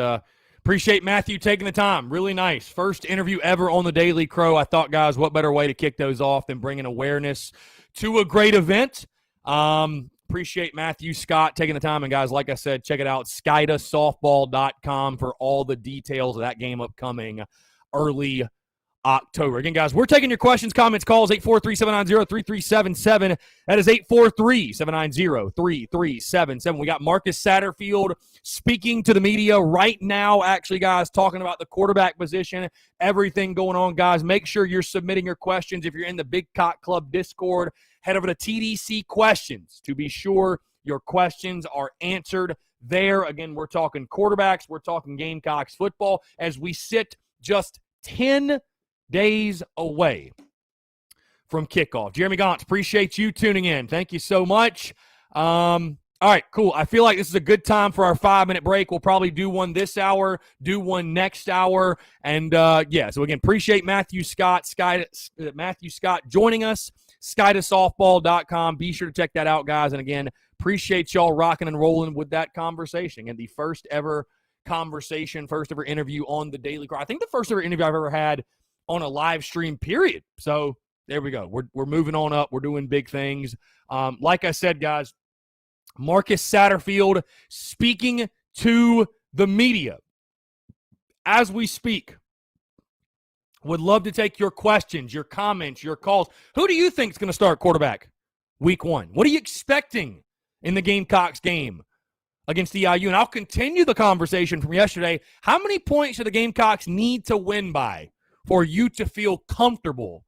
Matthew taking the time. Really nice. First interview ever on the Daily Crow. I thought, guys, what better way to kick those off than bringing awareness to a great event. Appreciate Matthew Scott taking the time. And, guys, like I said, check it out, SKYDAsoftball.com for all the details of that game upcoming early October. Again, guys, we're taking your questions, comments, calls, 843-790-3377. That is 843-790-3377. We got Marcus Satterfield speaking to the media right now, actually, guys, talking about the quarterback position, everything going on, guys. Make sure you're submitting your questions. If you're in the Big Cock Club Discord, head over to TDC Questions to be sure your questions are answered there. Again, we're talking quarterbacks. We're talking Gamecocks football as we sit just 10 days away from kickoff. Jeremy Gauntz, appreciate you tuning in. Thank you so much. All right, cool. I feel like this is a good time for our 5-minute break. We'll probably do one this hour, do one next hour. And, yeah, so again, appreciate Matthew Scott joining us, SKYDAsoftball.com. Be sure to check that out, guys. And, again, appreciate y'all rocking and rolling with that conversation. And the first ever interview on the Daily Crow. I think the first ever interview I've ever had on a live stream, period. So there we go. We're moving on up. We're doing big things. Like I said, guys, Marcus Satterfield speaking to the media as we speak. Would love to take your questions, your comments, your calls. Who do you think is going to start quarterback week 1? What are you expecting in the Gamecocks game against the IU? And I'll continue the conversation from yesterday. How many points do the Gamecocks need to win by for you to feel comfortable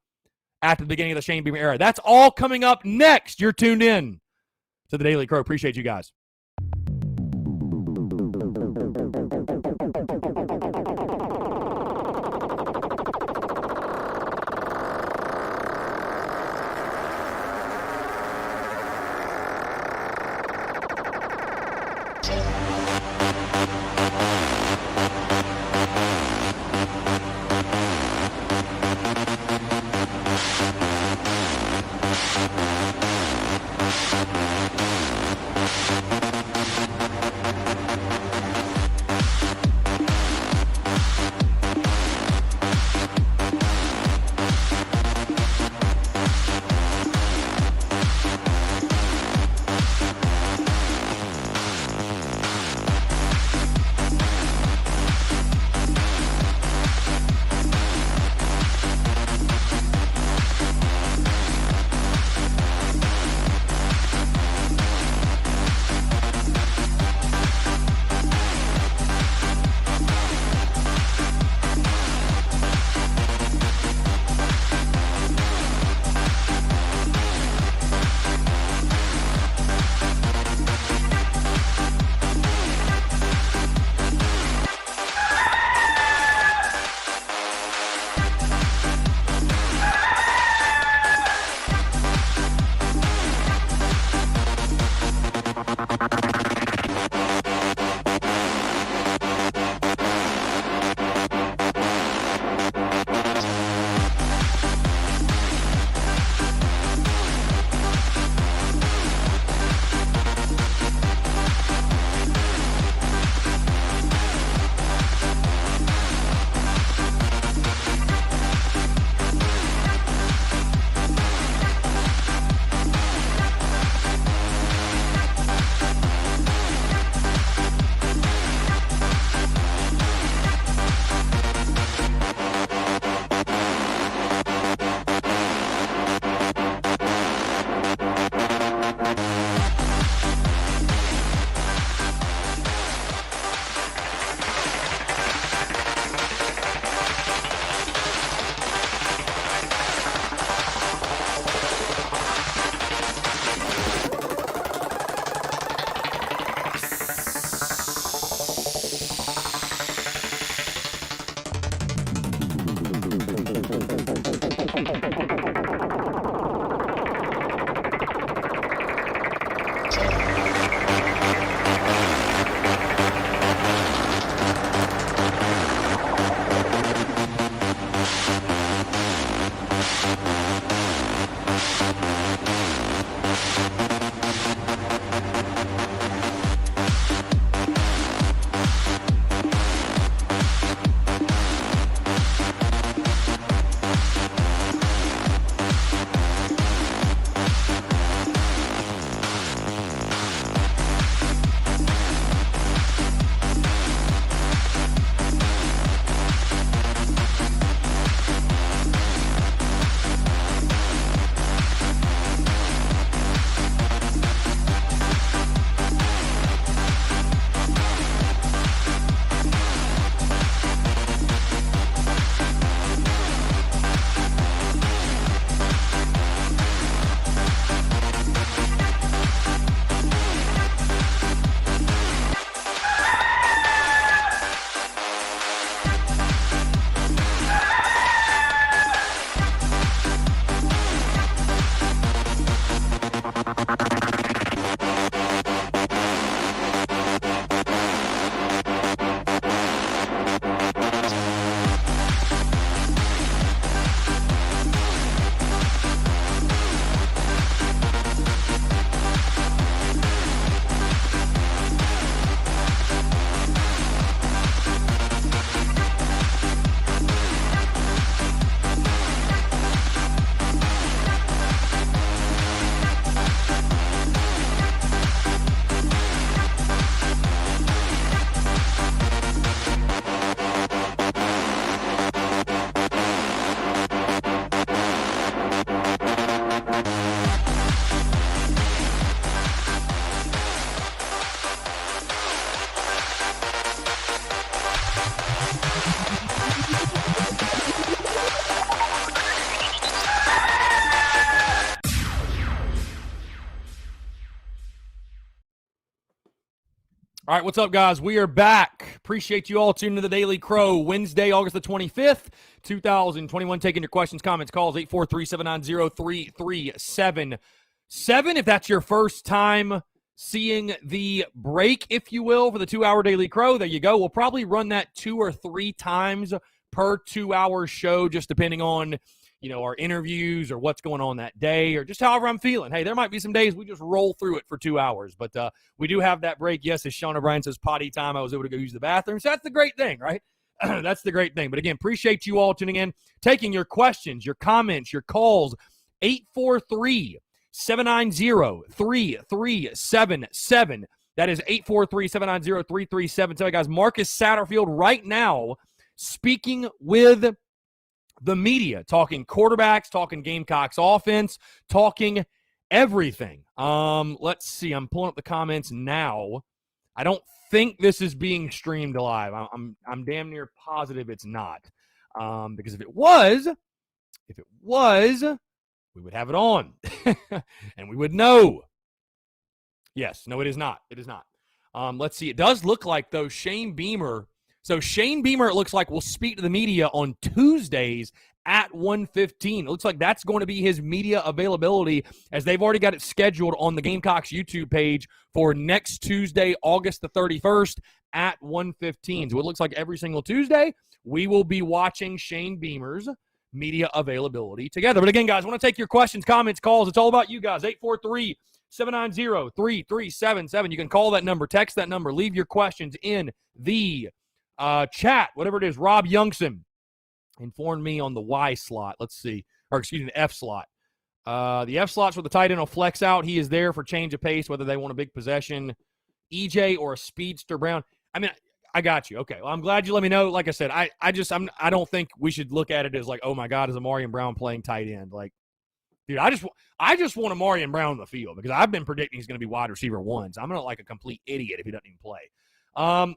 at the beginning of the Shane Beamer era? That's all coming up next. You're tuned in to the Daily Crow. Appreciate you guys. All right, what's up, guys? We are back. Appreciate you all tuning to the Daily Crow. Wednesday, August the 25th, 2021. Taking your questions, comments, calls, 843-790-3377. If that's your first time seeing the break, if you will, for the 2-hour Daily Crow, there you go. We'll probably run that 2 or 3 times per 2-hour show, just depending on, our interviews or what's going on that day or just however I'm feeling. Hey, there might be some days we just roll through it for 2 hours, but we do have that break. Yes, as Sean O'Brien says, potty time. I was able to go use the bathroom. So that's the great thing, right? That's the great thing. But again, appreciate you all tuning in, taking your questions, your comments, your calls, 843-790-3377. That is 843-790-3377. Guys, Marcus Satterfield right now speaking with the media, talking quarterbacks, talking Gamecocks offense, talking everything. Let's see. I'm pulling up the comments now. I don't think this is being streamed live. I'm damn near positive it's not. Because if it was, we would have it on and we would know. Yes, no, it is not. It is not. Let's see. It does look like, though, Shane Beamer. So Shane Beamer, it looks like, will speak to the media on Tuesdays at 1:15. It looks like that's going to be his media availability, as they've already got it scheduled on the Gamecocks YouTube page for next Tuesday, August the 31st at 1:15. So it looks like every single Tuesday we will be watching Shane Beamer's media availability together. But again, guys, I want to take your questions, comments, calls. It's all about you guys. 843-790-3377. You can call that number, text that number, leave your questions in the chat, whatever it is. Rob Youngson informed me on the Y slot. Let's see. Or excuse me, the F slot. The F slot's where the tight end will flex out. He is there for change of pace, whether they want a big possession, EJ, or a speedster Brown. I mean, I got you. Okay. Well, I'm glad you let me know. Like I said, I don't think we should look at it as like, oh my God, is Amarian Brown playing tight end? Like, dude, I just want Amarian Brown on the field, because I've been predicting he's going to be wide receiver 1. So I'm going to like a complete idiot if he doesn't even play.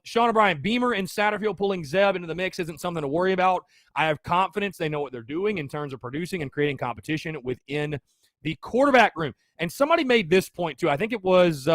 Sean O'Brien, Beamer and Satterfield pulling Zeb into the mix isn't something to worry about. I have confidence they know what they're doing in terms of producing and creating competition within the quarterback room. And somebody made this point too. I think it was,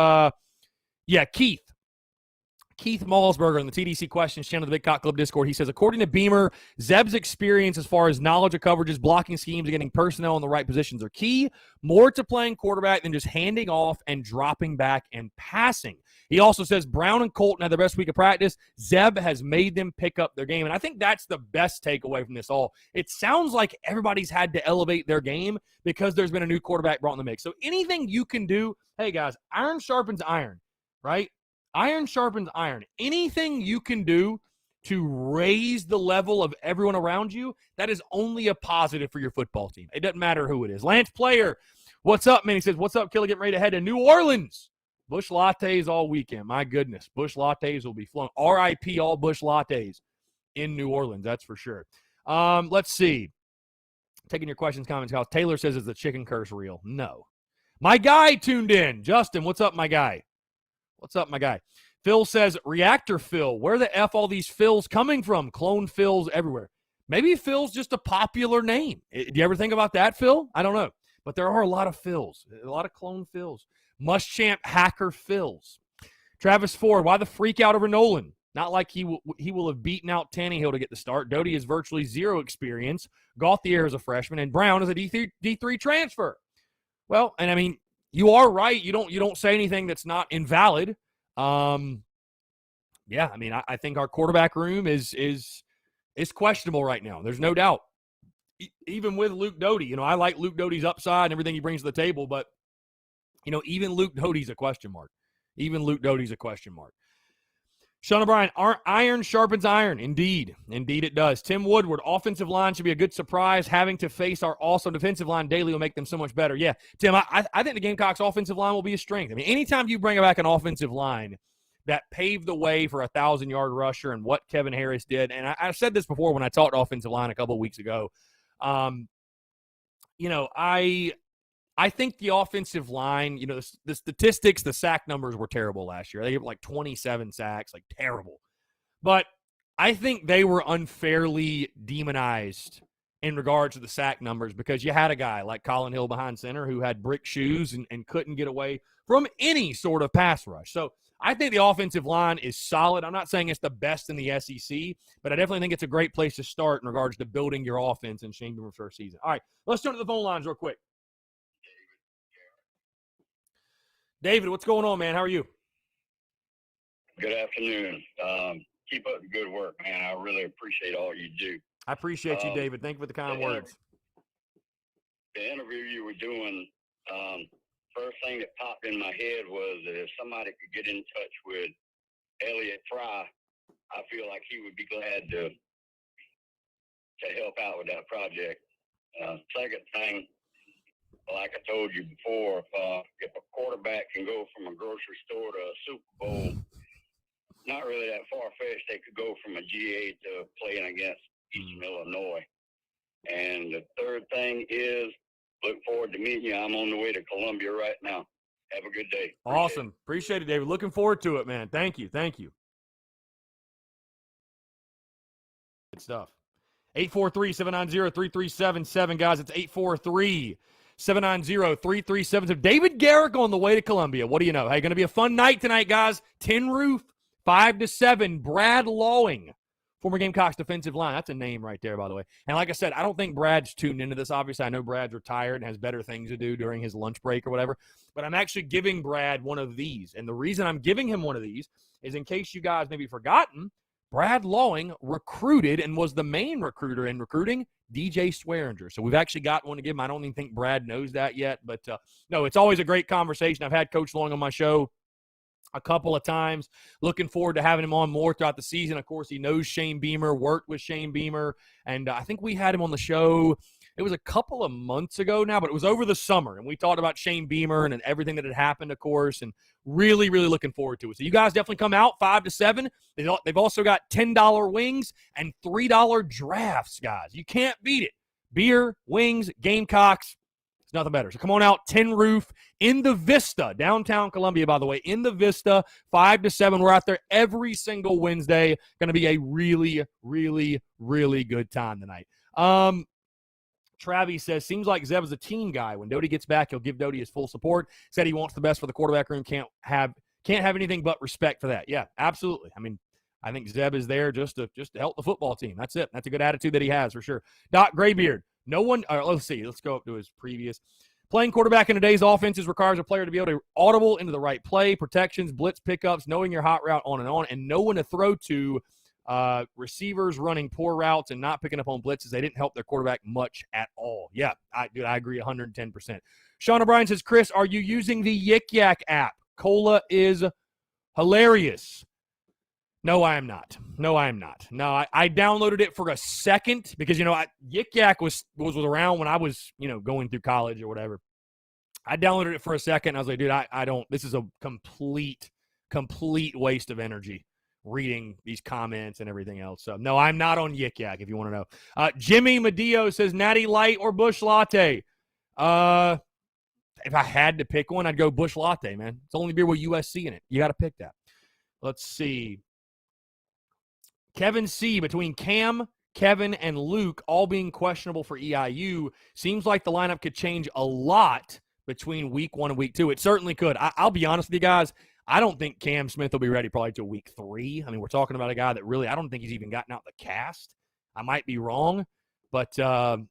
Keith Malsberger in the TDC Questions channel of the Big Cock Club Discord. He says, according to Beamer, Zeb's experience as far as knowledge of coverages, blocking schemes, and getting personnel in the right positions are key, more to playing quarterback than just handing off and dropping back and passing. He also says Brown and Colton had their best week of practice. Zeb has made them pick up their game. And I think that's the best takeaway from this all. It sounds like everybody's had to elevate their game because there's been a new quarterback brought in the mix. So anything you can do, hey, guys, iron sharpens iron, right? Iron sharpens iron. Anything you can do to raise the level of everyone around you, that is only a positive for your football team. It doesn't matter who it is. Lance Player, what's up, man? He says, what's up, Killer? Getting ready to head to New Orleans. Bush lattes all weekend. My goodness. Bush lattes will be flowing. RIP all Bush lattes in New Orleans. That's for sure. Let's see. Taking your questions, comments, calls. Taylor says, is the chicken curse real? No. My guy tuned in. Justin, what's up, my guy? What's up, my guy? Phil says, Reactor Phil. Where the F all these Phils coming from? Clone Phils everywhere. Maybe Phil's just a popular name. Do you ever think about that, Phil? I don't know. But there are a lot of Phils. A lot of clone Phils. Muschamp hacker Phils. Travis Ford, why the freak out over Nolan? Not like he will have beaten out Tannehill to get the start. Doty has virtually zero experience. Gauthier is a freshman. And Brown is a D3 transfer. Well, and I mean, you are right. You don't say anything that's not invalid. Yeah, I mean, I think our quarterback room is questionable right now. There's no doubt. Even with Luke Doty, I like Luke Doty's upside and everything he brings to the table, but even Luke Doty's a question mark. Sean O'Brien, iron sharpens iron. Indeed it does. Tim Woodward, offensive line should be a good surprise. Having to face our awesome defensive line daily will make them so much better. Yeah, Tim, I think the Gamecocks' offensive line will be a strength. I mean, anytime you bring back an offensive line that paved the way for a 1,000-yard rusher and what Kevin Harris did, and I said this before when I talked offensive line a couple of weeks ago, I think the offensive line, the statistics, the sack numbers were terrible last year. They gave like 27 sacks, like terrible. But I think they were unfairly demonized in regards to the sack numbers because you had a guy like Colin Hill behind center who had brick shoes and couldn't get away from any sort of pass rush. So I think the offensive line is solid. I'm not saying it's the best in the SEC, but I definitely think it's a great place to start in regards to building your offense in Shane Beamer's first season. All right, let's turn to the phone lines real quick. David, what's going on, man? How are you? Good afternoon. Keep up the good work, man. I really appreciate all you do. I appreciate you, David. Thank you for the kind words. The interview you were doing, first thing that popped in my head was that if somebody could get in touch with Elliott Fry, I feel like he would be glad to help out with that project. Second thing, like I told you before, if a quarterback can go from a grocery store to a Super Bowl, not really that far-fetched, they could go from a GA to playing against Eastern Illinois. And the third thing is, look forward to meeting you. I'm on the way to Columbia right now. Have a good day. Awesome. Appreciate it, David. Looking forward to it, man. Thank you. Thank you. Good stuff. 843-790-3377, guys. It's 843-790-3377. David Garrick on the way to Columbia. What do you know? Hey, going to be a fun night tonight, guys. Tin Roof, 5-7. Brad Lawing, former Gamecocks defensive line. That's a name right there, by the way. And like I said, I don't think Brad's tuned into this. Obviously, I know Brad's retired and has better things to do during his lunch break or whatever. But I'm actually giving Brad one of these. And the reason I'm giving him one of these is in case you guys maybe forgotten, Brad Lawing recruited and was the main recruiter in recruiting DJ Swearinger. So we've actually got one to give him. I don't even think Brad knows that yet. But, no, it's always a great conversation. I've had Coach Lawing on my show a couple of times. Looking forward to having him on more throughout the season. Of course, he knows Shane Beamer, worked with Shane Beamer, and I think we had him on the show. It was a couple of months ago now, but it was over the summer, and we talked about Shane Beamer and everything that had happened, of course, and really, really looking forward to it. So you guys definitely come out 5-7. They've also got $10 wings and $3 drafts, guys. You can't beat it. Beer, wings, Gamecocks. It's nothing better. So come on out, Tin Roof in the Vista, downtown Columbia, by the way, in the Vista, 5-7. We're out there every single Wednesday. Going to be a really, really, really good time tonight. Travis says, seems like Zeb is a team guy. When Doty gets back, he'll give Doty his full support. Said he wants the best for the quarterback room. Can't have anything but respect for that. Yeah, absolutely. I mean, I think Zeb is there just to help the football team. That's it. That's a good attitude that he has for sure. Doc Graybeard. No one. Let's see. Let's go up to his previous. Playing quarterback in today's offenses requires a player to be able to audible into the right play, protections, blitz pickups, knowing your hot route on, and know when to throw to. Receivers running poor routes and not picking up on blitzes. They didn't help their quarterback much at all. Yeah, I agree 110%. Sean O'Brien says, Chris, are you using the Yik Yak app? Cola is hilarious. No, I am not. No, I downloaded it for a second because, Yik Yak was around when I was, going through college or whatever. I downloaded it for a second. I was like, dude, I don't, this is a complete waste of energy reading these comments and everything else. So, no, I'm not on Yik Yak, if you want to know. Jimmy Medeo says, Natty Light or Bush Latte? If I had to pick one, I'd go Bush Latte, man. It's the only beer with USC in it. You got to pick that. Let's see. Kevin C., between Cam, Kevin, and Luke all being questionable for EIU, seems like the lineup could change a lot between week 1 and week 2. It certainly could. I'll be honest with you guys. I don't think Cam Smith will be ready probably till week 3. I mean, we're talking about a guy that really, I don't think he's even gotten out the cast. I might be wrong, but the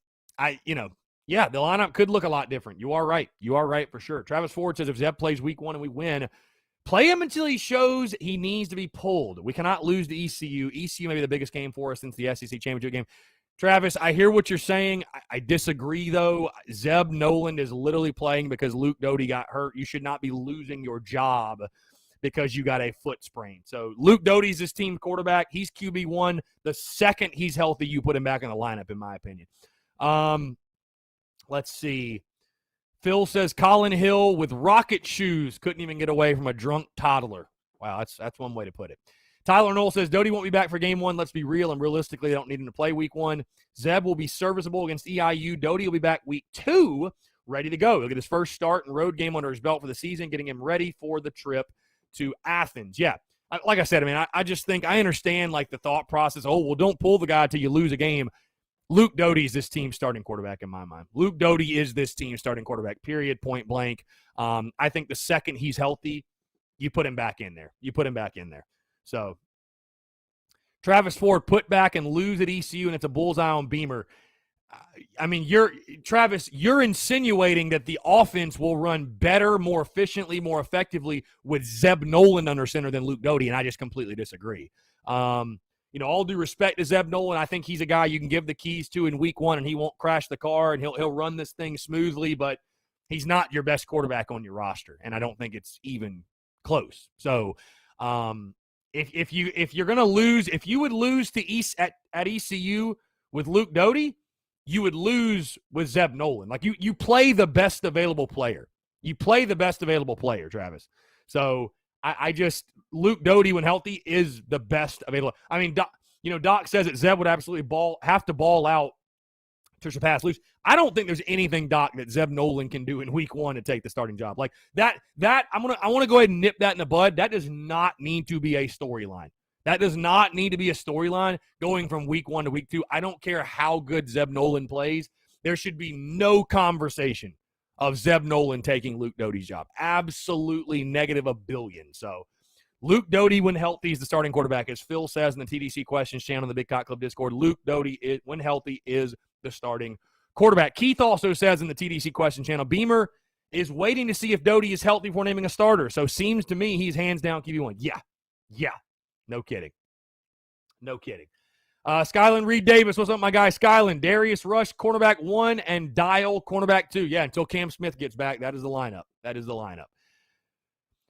lineup could look a lot different. You are right. You are right for sure. Travis Ford says if Zeb plays week 1 and we win, play him until he shows he needs to be pulled. We cannot lose to ECU. ECU may be the biggest game for us since the SEC championship game. Travis, I hear what you're saying. I disagree, though. Zeb Noland is literally playing because Luke Doty got hurt. You should not be losing your job because you got a foot sprain. So Luke Doty's his team quarterback. He's QB1. The second he's healthy, you put him back in the lineup, in my opinion. Let's see. Phil says Colin Hill with rocket shoes couldn't even get away from a drunk toddler. Wow, that's one way to put it. Tyler Knoll says, Doty won't be back for game 1. Let's be real, and realistically, they don't need him to play week 1. Zeb will be serviceable against EIU. Doty will be back week 2, ready to go. He'll get his first start and road game under his belt for the season, getting him ready for the trip to Athens. Yeah, like I said, I just think I understand, the thought process. Oh, well, don't pull the guy until you lose a game. Luke Doty is this team's starting quarterback in my mind. Luke Doty is this team's starting quarterback, period, point blank. I think the second he's healthy, you put him back in there. So Travis Ford put back and lose at ECU, and it's a bullseye on Beamer. I mean, Travis, you're insinuating that the offense will run better, more efficiently, more effectively with Zeb Noland under center than Luke Doty, and I just completely disagree. All due respect to Zeb Noland, I think he's a guy you can give the keys to in week 1, and he won't crash the car, and he'll run this thing smoothly, but he's not your best quarterback on your roster, and I don't think it's even close. So, if you're gonna lose, if you would lose to at ECU with Luke Doty, you would lose with Zeb Noland. Like you play the best available player. You play the best available player, Travis. So I just Luke Doty when healthy is the best available. I mean, Doc says that Zeb would absolutely have to ball out to surpass Luce. I don't think there's anything, Doc, that Zeb Noland can do in week 1 to take the starting job. Like that I want to go ahead and nip that in the bud. That does not need to be a storyline. That does not need to be a storyline going from week 1 to week 2. I don't care how good Zeb Noland plays. There should be no conversation of Zeb Noland taking Luke Doty's job. Absolutely negative a billion. So Luke Doty, when healthy, is the starting quarterback. As Phil says in the TDC Questions channel in the Big Cock Club Discord, Luke Doty, when healthy, is the starting quarterback. Keith also says in the TDC Question channel, Beamer is waiting to see if Doty is healthy before naming a starter. So seems to me he's hands down QB1. Yeah. No kidding. Skyland Reed Davis, what's up, my guy? Skyland, Darius Rush, cornerback 1, and Dial, cornerback 2. Yeah, until Cam Smith gets back, that is the lineup.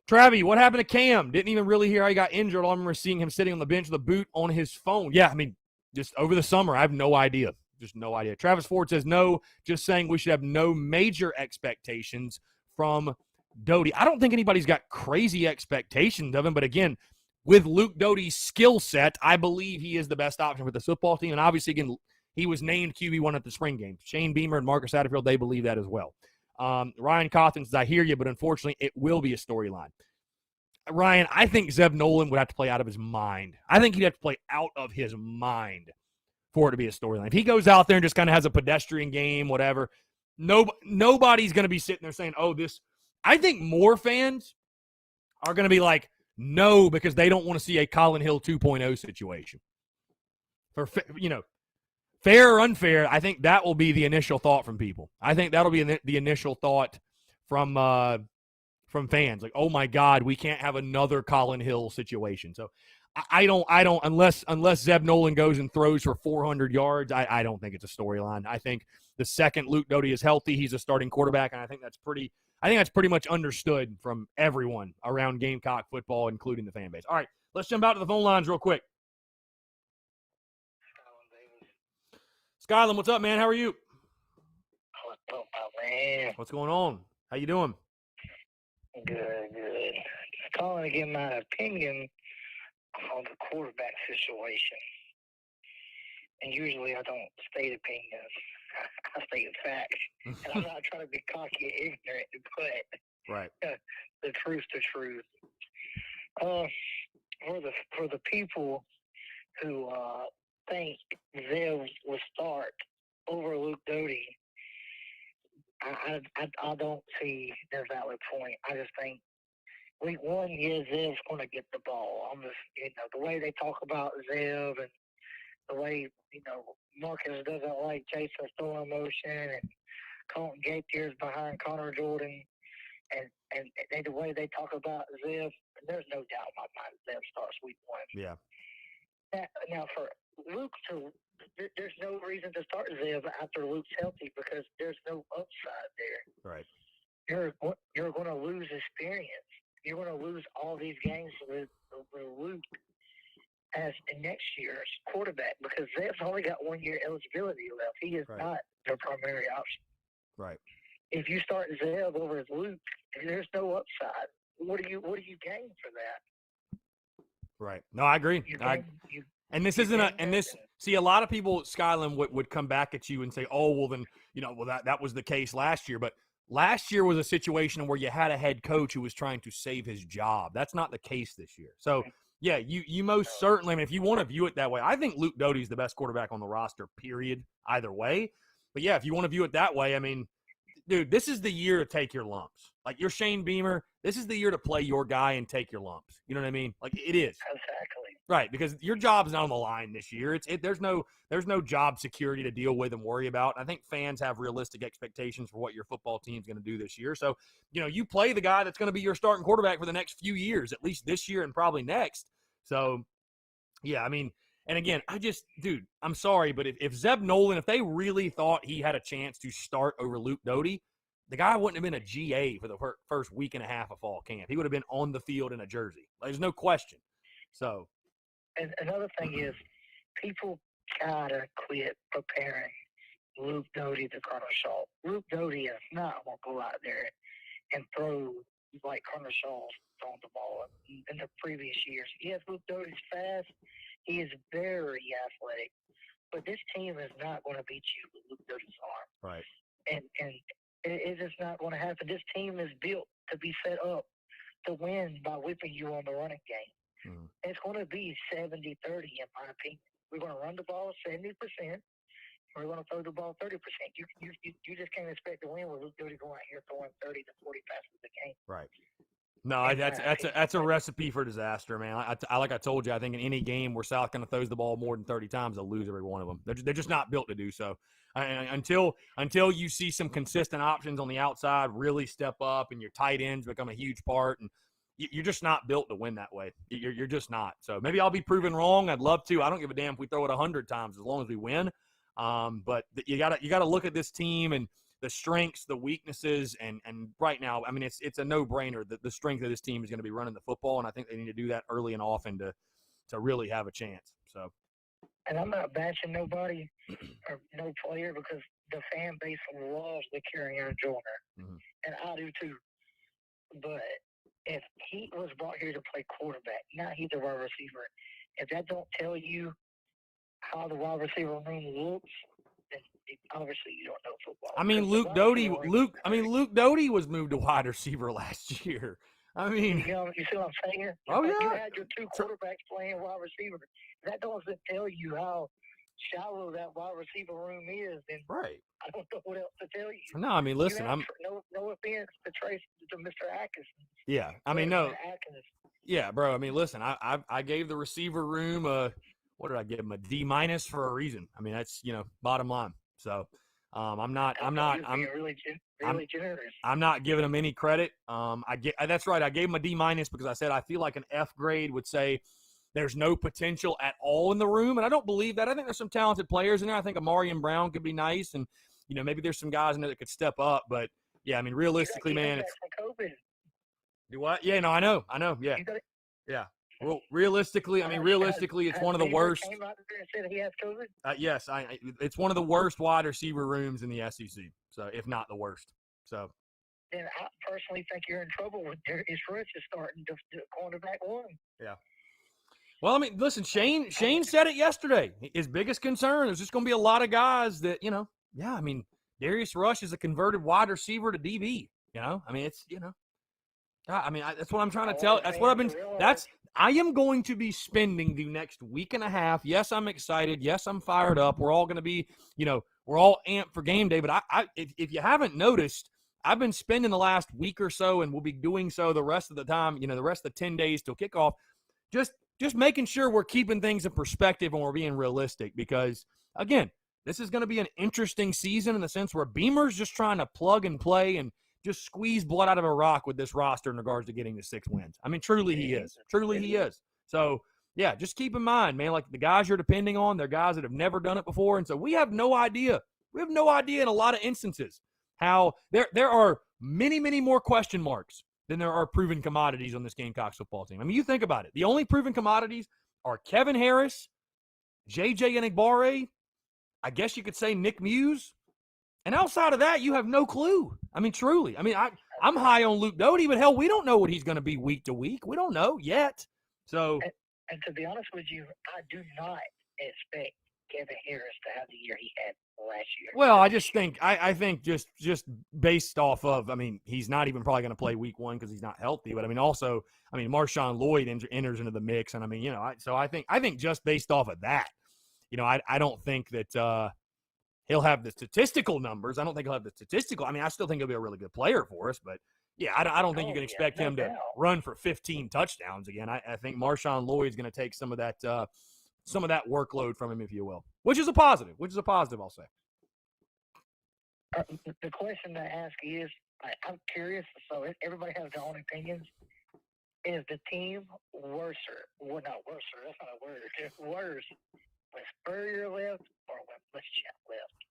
Travie, what happened to Cam? Didn't even really hear how he got injured. All I remember seeing him sitting on the bench with a boot on his phone. Yeah, I mean, just over the summer, I have no idea. Just no idea. Travis Ford says no, just saying we should have no major expectations from Doty. I don't think anybody's got crazy expectations of him, but again, with Luke Doty's skill set, I believe he is the best option for the football team. And obviously, again, he was named QB1 at the spring game. Shane Beamer and Marcus Satterfield, they believe that as well. Ryan Cawthon says, I hear you, but unfortunately, it will be a storyline. Ryan, I think Zeb Noland would have to play out of his mind. I think he'd have to play out of his mind for it to be a storyline. If he goes out there and just kind of has a pedestrian game, whatever, nobody's going to be sitting there saying, oh, this. I think more fans are going to be like, no, because they don't want to see a Colin Hill 2.0 situation. Fair or unfair, I think that will be the initial thought from people. I think that'll be the initial thought from fans. Like, oh my God, we can't have another Colin Hill situation. So I don't unless Zeb Noland goes and throws for 400 yards, I don't think it's a storyline. I think the second Luke Doty is healthy, he's a starting quarterback, and I think that's pretty much understood from everyone around Gamecock football, including the fan base. All right, let's jump out to the phone lines real quick. Skyland, what's up, man? How are you? What's up, my man? What's going on? How you doing? Good. Just calling to give my opinion on the quarterback situation. And usually I don't state opinions. I state facts. And I'm not trying to be cocky and ignorant, but right. The truth's the truth. For the people who think Zev will start over Luke Doty, I don't see their valid point. I just think week 1, Zev's going to get the ball. I'm just, the way they talk about Zev and the way, Marcus doesn't like Jason throwing motion and Colton Gapier's behind Connor Jordan and the way they talk about Zev, there's no doubt in my mind Zev starts week 1. Yeah. Now for Luke, there's no reason to start Zev after Luke's healthy because there's no upside there. Right. You're going to lose experience. You're going to lose all these games with Luke as next year's quarterback because Zev's only got 1 year eligibility left. He is not their primary option. Right. If you start Zev over Luke, there's no upside. What do you gain for that? Right. No, I agree. See, a lot of people, Skyland, would come back at you and say, oh, well, then, that was the case last year. But last year was a situation where you had a head coach who was trying to save his job. That's not the case this year. So, yeah, you most certainly, if you want to view it that way, I think Luke Doty's the best quarterback on the roster, period, either way. But, yeah, if you want to view it that way, dude, this is the year to take your lumps. Like, you're Shane Beamer. This is the year to play your guy and take your lumps. You know what I mean? Like, it is. Exactly. Right, because your job's not on the line this year. There's no job security to deal with and worry about. I think fans have realistic expectations for what your football team's going to do this year. So, you play the guy that's going to be your starting quarterback for the next few years, at least this year and probably next. So, yeah, I mean, and again, dude, I'm sorry, but if Zeb Nolan, if they really thought he had a chance to start over Luke Doty, the guy wouldn't have been a GA for the first week and a half of fall camp. He would have been on the field in a jersey. There's no question. So. And another thing is, people gotta quit preparing Luke Doty to Colonel Shaw. Luke Doty is not going to go out there and throw like Colonel Shaw's thrown the ball in the previous years. Yes, Luke Doty's fast. He is very athletic. But this team is not going to beat you with Luke Doty's arm. Right. And it's just not going to happen. This team is built to be set up to win by whipping you on the running game. Mm-hmm. It's going to be 70-30, in my opinion. We're going to run the ball 70%. We're going to throw the ball 30%. You just can't expect to win with Luke Doty going out here throwing 30 to 40 passes a game. Right. No, that's a recipe for disaster, man. Like I told you, I think in any game where South Carolina throws the ball more than 30 times, they'll lose every one of them. They're just not built to do so. Until you see some consistent options on the outside really step up and your tight ends become a huge part, and you're just not built to win that way. You're just not. So maybe I'll be proven wrong. I'd love to. I don't give a damn if we throw it 100 times as long as we win. But you gotta look at this team and the strengths, the weaknesses, and right now, I mean, it's a no-brainer that the strength of this team is going to be running the football, and I think they need to do that early and often to really have a chance. So. And I'm not bashing nobody or no player because the fan base loves the Kerryon Joyner, and I do too. But if he was brought here to play quarterback, now he's a wide receiver. If that don't tell you how the wide receiver room looks, then obviously you don't know football. I mean, Luke Doty was moved to wide receiver last year. I mean, you see what I'm saying? Oh, yeah. You had your two quarterbacks playing wide receiver. That doesn't tell you how shallow that wide receiver room is. Then right. I don't know what else to tell you. No, I mean, listen, no offense to Mr. Atkinson. Yeah, I mean, no. Yeah, bro. I mean, listen, I gave the receiver room what did I give him, a D- for a reason. I mean, that's bottom line. So I'm not really generous. I'm not giving him any credit. That's right. I gave him a D- because I said I feel like an F grade would say there's no potential at all in the room, and I don't believe that. I think there's some talented players in there. I think Amarian Brown could be nice, and maybe there's some guys in there that could step up. But yeah, I mean, realistically, man, it's do what? Yeah, no, I know, yeah, yeah. Well, realistically, it's one of the worst. Came out there and said he has COVID? Yes, it's one of the worst wide receiver rooms in the SEC. So, if not the worst. So. Then I personally think you're in trouble with Darius Rush starting to cornerback one. Yeah. Well, I mean, listen, Shane said it yesterday. His biggest concern is just going to be a lot of guys that, I mean, Darius Rush is a converted wide receiver to DB. I mean, it's, that's what I'm trying to tell. That's what I am going to be spending the next week and a half. Yes, I'm excited. Yes, I'm fired up. We're all going to be, we're all amped for game day. But if you haven't noticed, I've been spending the last week or so, and we'll be doing so the rest of the time, the rest of the 10 days till kickoff, just making sure we're keeping things in perspective and we're being realistic because, again, this is going to be an interesting season in the sense where Beamer's just trying to plug and play and just squeeze blood out of a rock with this roster in regards to getting the 6 wins. I mean, truly he is. Truly he is. So, yeah, just keep in mind, man, like the guys you're depending on, they're guys that have never done it before. And so we have no idea. We have no idea in a lot of instances how there are many, many more question marks than there are proven commodities on this Gamecocks football team. I mean, you think about it. The only proven commodities are Kevin Harris, J.J. Enagbare, I guess you could say Nick Muse. And outside of that, you have no clue. I mean, truly. I mean, I'm high on Luke Doty, but hell, we don't know what he's going to be week to week. We don't know yet. So, and to be honest with you, I do not expect Kevin Harris to have the year he had last year. Well, I think just based off of, I mean, he's not even probably going to play week 1 because he's not healthy. But I mean, also, I mean, Marshawn Lloyd enters into the mix, and I mean, so I think just based off of that, I don't think that. he'll have the statistical numbers. I don't think he'll have the statistical. I mean, I still think he'll be a really good player for us, but yeah, I don't think you can expect him to run for 15 touchdowns again. I think Marshawn Lloyd's going to take some of that workload from him, if you will, which is a positive. I'll say. The question to ask is, I'm curious. So everybody has their own opinions. Is the team worse? Well, not worse. That's not a word. It's worse when Spurrier left or when Muschamp left.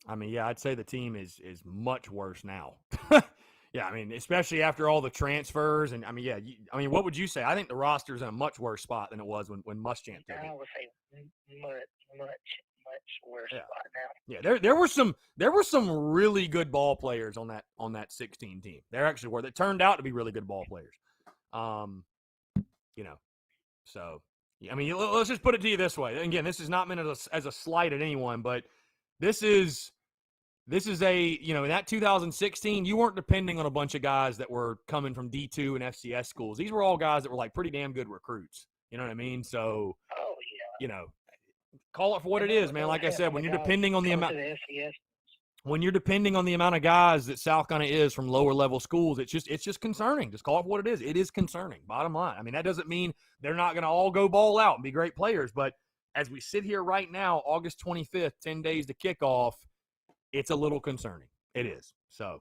I mean, yeah, I'd say the team is much worse now. Yeah, I mean, especially after all the transfers, and I mean, yeah, what would you say? I think the roster's in a much worse spot than it was when Muschamp took it. I would say much worse spot now. Yeah, there were some really good ball players on that 16 team. There actually were that turned out to be really good ball players. So I mean, let's just put it to you this way. Again, this is not meant as a slight at anyone, but this is a, in that 2016, you weren't depending on a bunch of guys that were coming from D2 and FCS schools. These were all guys that were like pretty damn good recruits. You know what I mean? So, call it for what it is, man. Like I said, when you're depending on the amount of guys that South Carolina is from lower level schools, it's just concerning. Just call it for what it is. It is concerning. Bottom line. I mean, that doesn't mean they're not going to all go ball out and be great players, but as we sit here right now, August 25th, 10 days to kickoff, it's a little concerning. It is. So.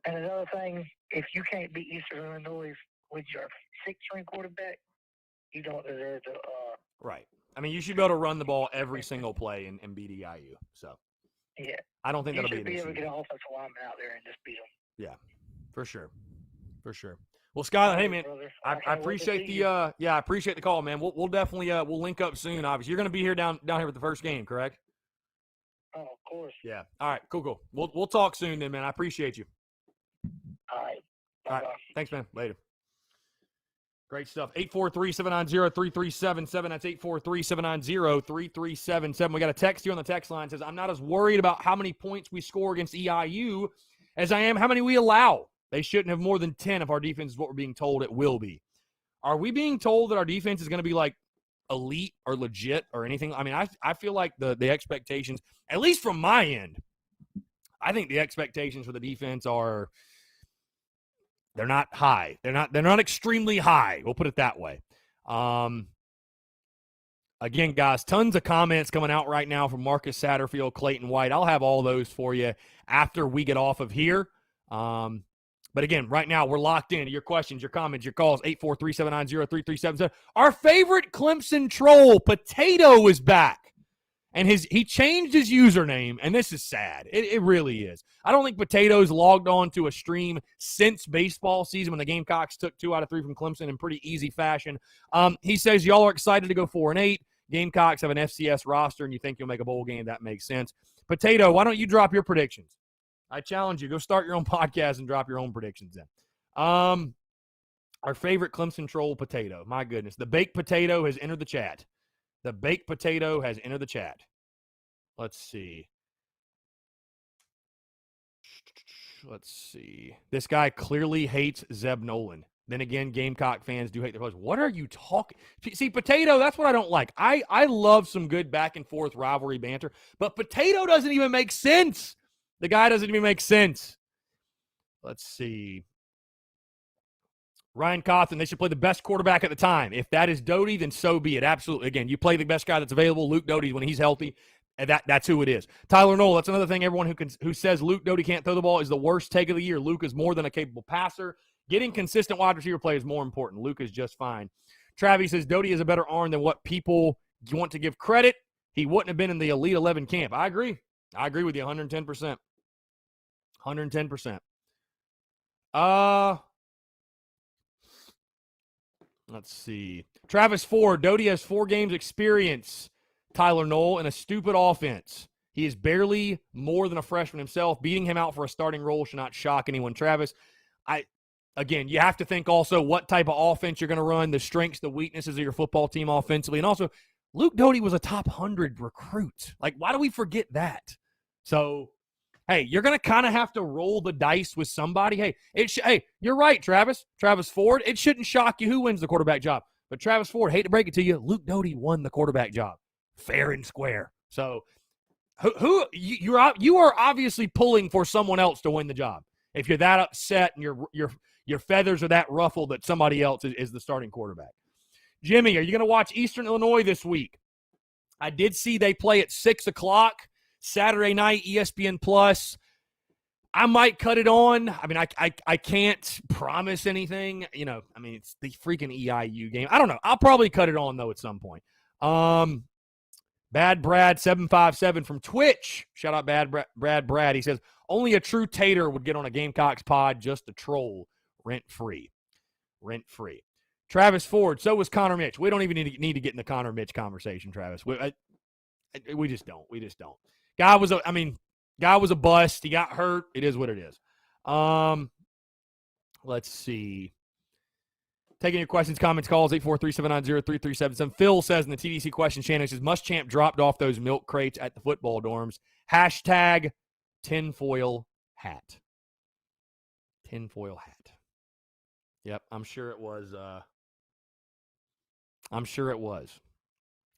And another thing, if you can't beat Eastern Illinois with your sixth-string quarterback, you don't deserve to. Right. I mean, you should be able to run the ball every single play and beat EIU. So. Yeah. I don't think that'll be an issue. You should be able to get an offensive lineman out there and just beat them. Yeah, for sure. Well, Skyler, hey man, I appreciate I appreciate the call, man. We'll definitely we'll link up soon. Obviously, you're going to be here down here with the first game, correct? Oh, of course. Yeah. All right. Cool. We'll talk soon, then, man. I appreciate you. All right. All right. Thanks, man. Later. Great stuff. 843-790-3377. That's 843-790-3377. We got a text here on the text line. It says, I'm not as worried about how many points we score against EIU as I am how many we allow. They shouldn't have more than 10 if our defense is what we're being told it will be. Are we being told that our defense is going to be like elite or legit or anything? I mean, I feel like the expectations, at least from my end, I think the expectations for the defense are they're not high. They're not extremely high. We'll put it that way. Again, guys, tons of comments coming out right now from Marcus Satterfield, Clayton White. I'll have all those for you after we get off of here. But again, right now we're locked in. Your questions, your comments, your calls, 843-790-3377. Our favorite Clemson troll, Potato, is back. And he changed his username, and this is sad. It really is. I don't think Potato's logged on to a stream since baseball season when the Gamecocks took 2 out of 3 from Clemson in pretty easy fashion. He says, y'all are excited to go 4-8. Gamecocks have an FCS roster, and you think you'll make a bowl game. That makes sense. Potato, why don't you drop your predictions? I challenge you. Go start your own podcast and drop your own predictions in. Our favorite Clemson troll, Potato. My goodness. The baked potato has entered the chat. The baked potato has entered the chat. Let's see. This guy clearly hates Zeb Nolan. Then again, Gamecock fans do hate their players. What are you talking? See, Potato, that's what I don't like. I love some good back and forth rivalry banter, but Potato doesn't even make sense. The guy doesn't even make sense. Let's see. Ryan Cawthon, they should play the best quarterback at the time. If that is Doty, then so be it. Absolutely. Again, you play the best guy that's available, Luke Doty, when he's healthy, and that's who it is. Tyler Knoll, that's another thing. Everyone who says Luke Doty can't throw the ball is the worst take of the year. Luke is more than a capable passer. Getting consistent wide receiver play is more important. Luke is just fine. Travis says Doty is a better arm than what people want to give credit. He wouldn't have been in the Elite 11 camp. I agree. I agree with you 110%. 110%. Let's see. Travis Ford, Doty has 4 games experience, Tyler Knoll, in a stupid offense. He is barely more than a freshman himself. Beating him out for a starting role should not shock anyone. Travis, again, you have to think also what type of offense you're going to run, the strengths, the weaknesses of your football team offensively. And also, Luke Doty was a top 100 recruit. Like, why do we forget that? So, hey, you're going to kind of have to roll the dice with somebody. Hey, you're right, Travis Ford. It shouldn't shock you who wins the quarterback job. But Travis Ford, hate to break it to you, Luke Doty won the quarterback job. Fair and square. So you are obviously pulling for someone else to win the job. If you're that upset and your feathers are that ruffled that somebody else is the starting quarterback. Jimmy, are you going to watch Eastern Illinois this week? I did see they play at 6 o'clock Saturday night, ESPN Plus. I might cut it on. I mean, I can't promise anything. You know, I mean, it's the freaking EIU game. I don't know. I'll probably cut it on, though, at some point. Bad Brad 757 from Twitch. Shout out Bad Brad. He says, only a true tater would get on a Gamecocks pod just to troll rent-free. Rent-free. Travis Ford, so was Connor Mitch. We don't even need to get in the Connor Mitch conversation, Travis. We just don't. We just don't. Guy was a bust. He got hurt. It is what it is. Let's see. Taking your questions, comments, calls, 843-790-3377. Phil says in the TDC question channel, says, Muschamp dropped off those milk crates at the football dorms. Hashtag tinfoil hat. Tinfoil hat. Yep, I'm sure it was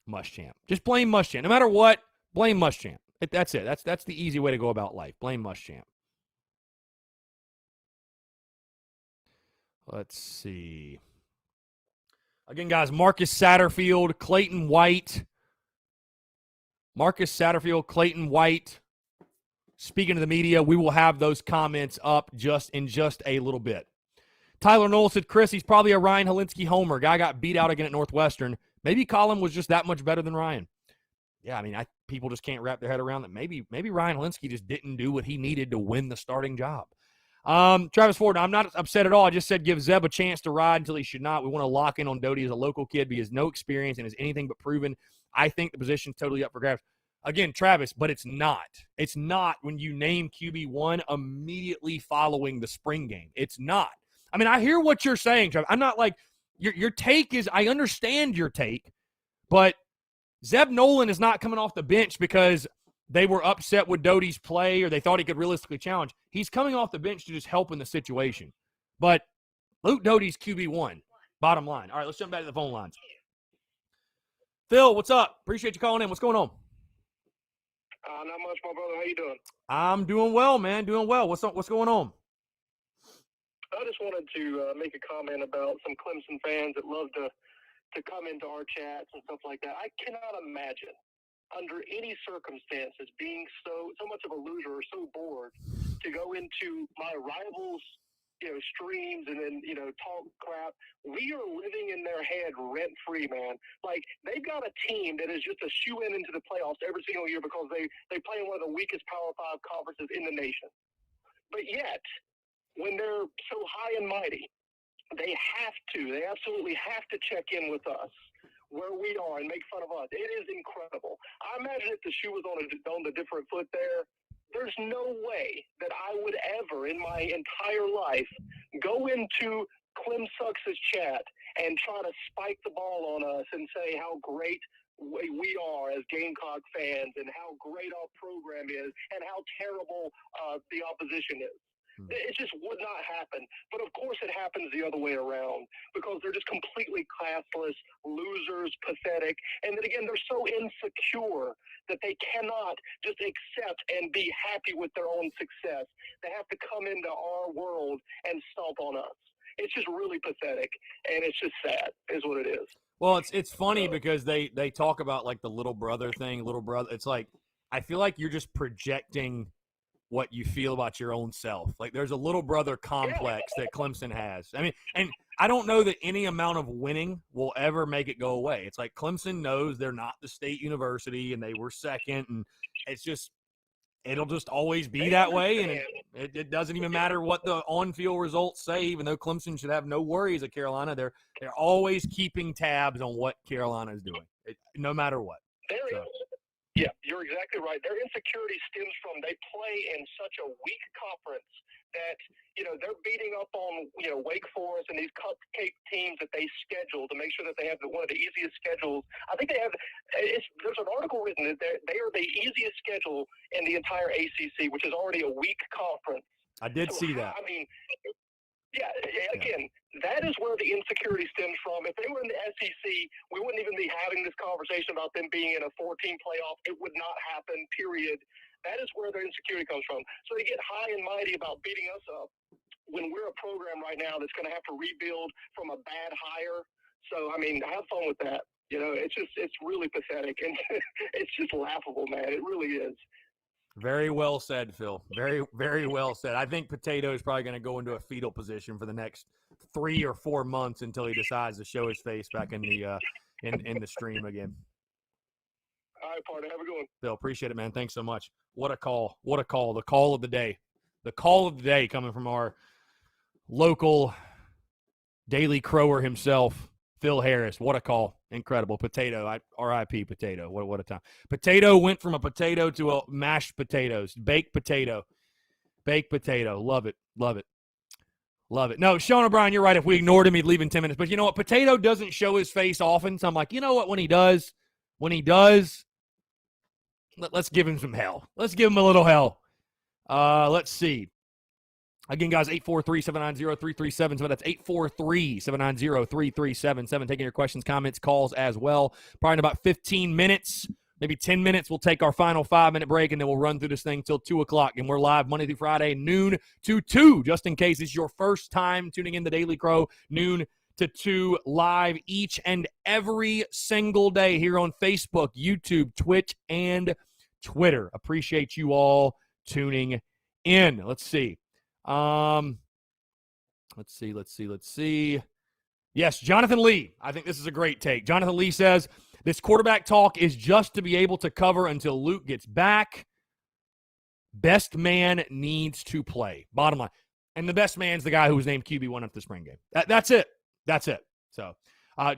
Muschamp. Just blame Muschamp. No matter what, blame Muschamp. That's it. That's the easy way to go about life. Blame Muschamp. Let's see. Again, guys, Marcus Satterfield, Clayton White. Speaking to the media, we will have those comments up in just a little bit. Tyler Knoll said, Chris, he's probably a Ryan Helinski homer. Guy got beat out again at Northwestern. Maybe Colin was just that much better than Ryan. Yeah, I mean, people just can't wrap their head around that. Maybe Ryan Helinski just didn't do what he needed to win the starting job. Travis Ford, I'm not upset at all. I just said give Zeb a chance to ride until he should not. We want to lock in on Doty as a local kid because he has no experience and is anything but proven. I think the position's totally up for grabs. Again, Travis, but it's not. It's not when you name QB1 immediately following the spring game. It's not. I mean, I hear what you're saying, Travis. I'm not like your take is. I understand your take, but Zeb Nolan is not coming off the bench because they were upset with Doty's play or they thought he could realistically challenge. He's coming off the bench to just help in the situation. But Luke Doty's QB1, bottom line. All right, let's jump back to the phone lines. Phil, what's up? Appreciate you calling in. What's going on? Not much, my brother. How you doing? I'm doing well, man. Doing well. What's going on? I just wanted to make a comment about some Clemson fans that love to come into our chats and stuff like that. I cannot imagine, under any circumstances, being so much of a loser or so bored to go into my rivals' streams and then talk crap. We are living in their head rent free, man. Like, they've got a team that is just a shoe in into the playoffs every single year because they play in one of the weakest Power 5 conferences in the nation. But yet, when they're so high and mighty, they absolutely have to check in with us where we are and make fun of us. It is incredible. I imagine if the shoe was on the different foot there's no way that I would ever in my entire life go into Clem Sucks' chat and try to spike the ball on us and say how great we are as Gamecock fans and how great our program is and how terrible the opposition is. It just would not happen. But, of course, it happens the other way around because they're just completely classless, losers, pathetic. And then, again, they're so insecure that they cannot just accept and be happy with their own success. They have to come into our world and stomp on us. It's just really pathetic, and it's just sad is what it is. Well, it's funny because they talk about, like, the little brother thing, little brother. It's like I feel like you're just projecting – what you feel about your own self. Like, there's a little brother complex that Clemson has. I mean, and I don't know that any amount of winning will ever make it go away. It's like Clemson knows they're not the state university and they were second, and it'll just always be that way. And it doesn't even matter what the on-field results say, even though Clemson should have no worries at Carolina. They're always keeping tabs on what Carolina is doing, no matter what. Yeah, you're exactly right. Their insecurity stems from they play in such a weak conference that, they're beating up on, Wake Forest and these cupcake teams that they schedule to make sure that they have one of the easiest schedules. I think there's an article written that they are the easiest schedule in the entire ACC, which is already a weak conference. I did see that. I mean, Yeah, again, that is where the insecurity stems from. If they were in the SEC, we wouldn't even be having this conversation about them being in a 14 playoff. It would not happen, period. That is where their insecurity comes from. So they get high and mighty about beating us up when we're a program right now that's going to have to rebuild from a bad hire. So, I mean, have fun with that. You know, it's really pathetic, and it's just laughable, man. It really is. Very well said, Phil. Very, very well said. I think Potato is probably going to go into a fetal position for the next 3 or 4 months until he decides to show his face back in the in the stream again. All right, partner. Have a good one. Phil, appreciate it, man. Thanks so much. What a call. What a call. The call of the day. The call of the day coming from our local Daily Crower himself, Phil Harris. What a call. Incredible. Potato. R.I.P. Potato. What a time. Potato went from a potato to a mashed potatoes. Baked potato. Baked potato. Love it. Love it. Love it. No, Sean O'Brien, you're right. If we ignored him, he'd leave in 10 minutes. But you know what? Potato doesn't show his face often. So I'm like, you know what? When he does, let's give him some hell. Let's give him a little hell. Let's see. Again, guys, 843-790-3377. That's 843-790-3377. Taking your questions, comments, calls as well. Probably in about 15 minutes, maybe 10 minutes, we'll take our final 5-minute break, and then we'll run through this thing till 2 o'clock. And we're live Monday through Friday, noon to 2, just in case it's your first time tuning in the Daily Crow, noon to 2, live each and every single day here on Facebook, YouTube, Twitch, and Twitter. Appreciate you all tuning in. Let's see. Let's see. Yes, Jonathan Lee. I think this is a great take. Jonathan Lee says, this quarterback talk is just to be able to cover until Luke gets back. Best man needs to play. Bottom line. And the best man's the guy who was named QB1 at the spring game. That's it. So,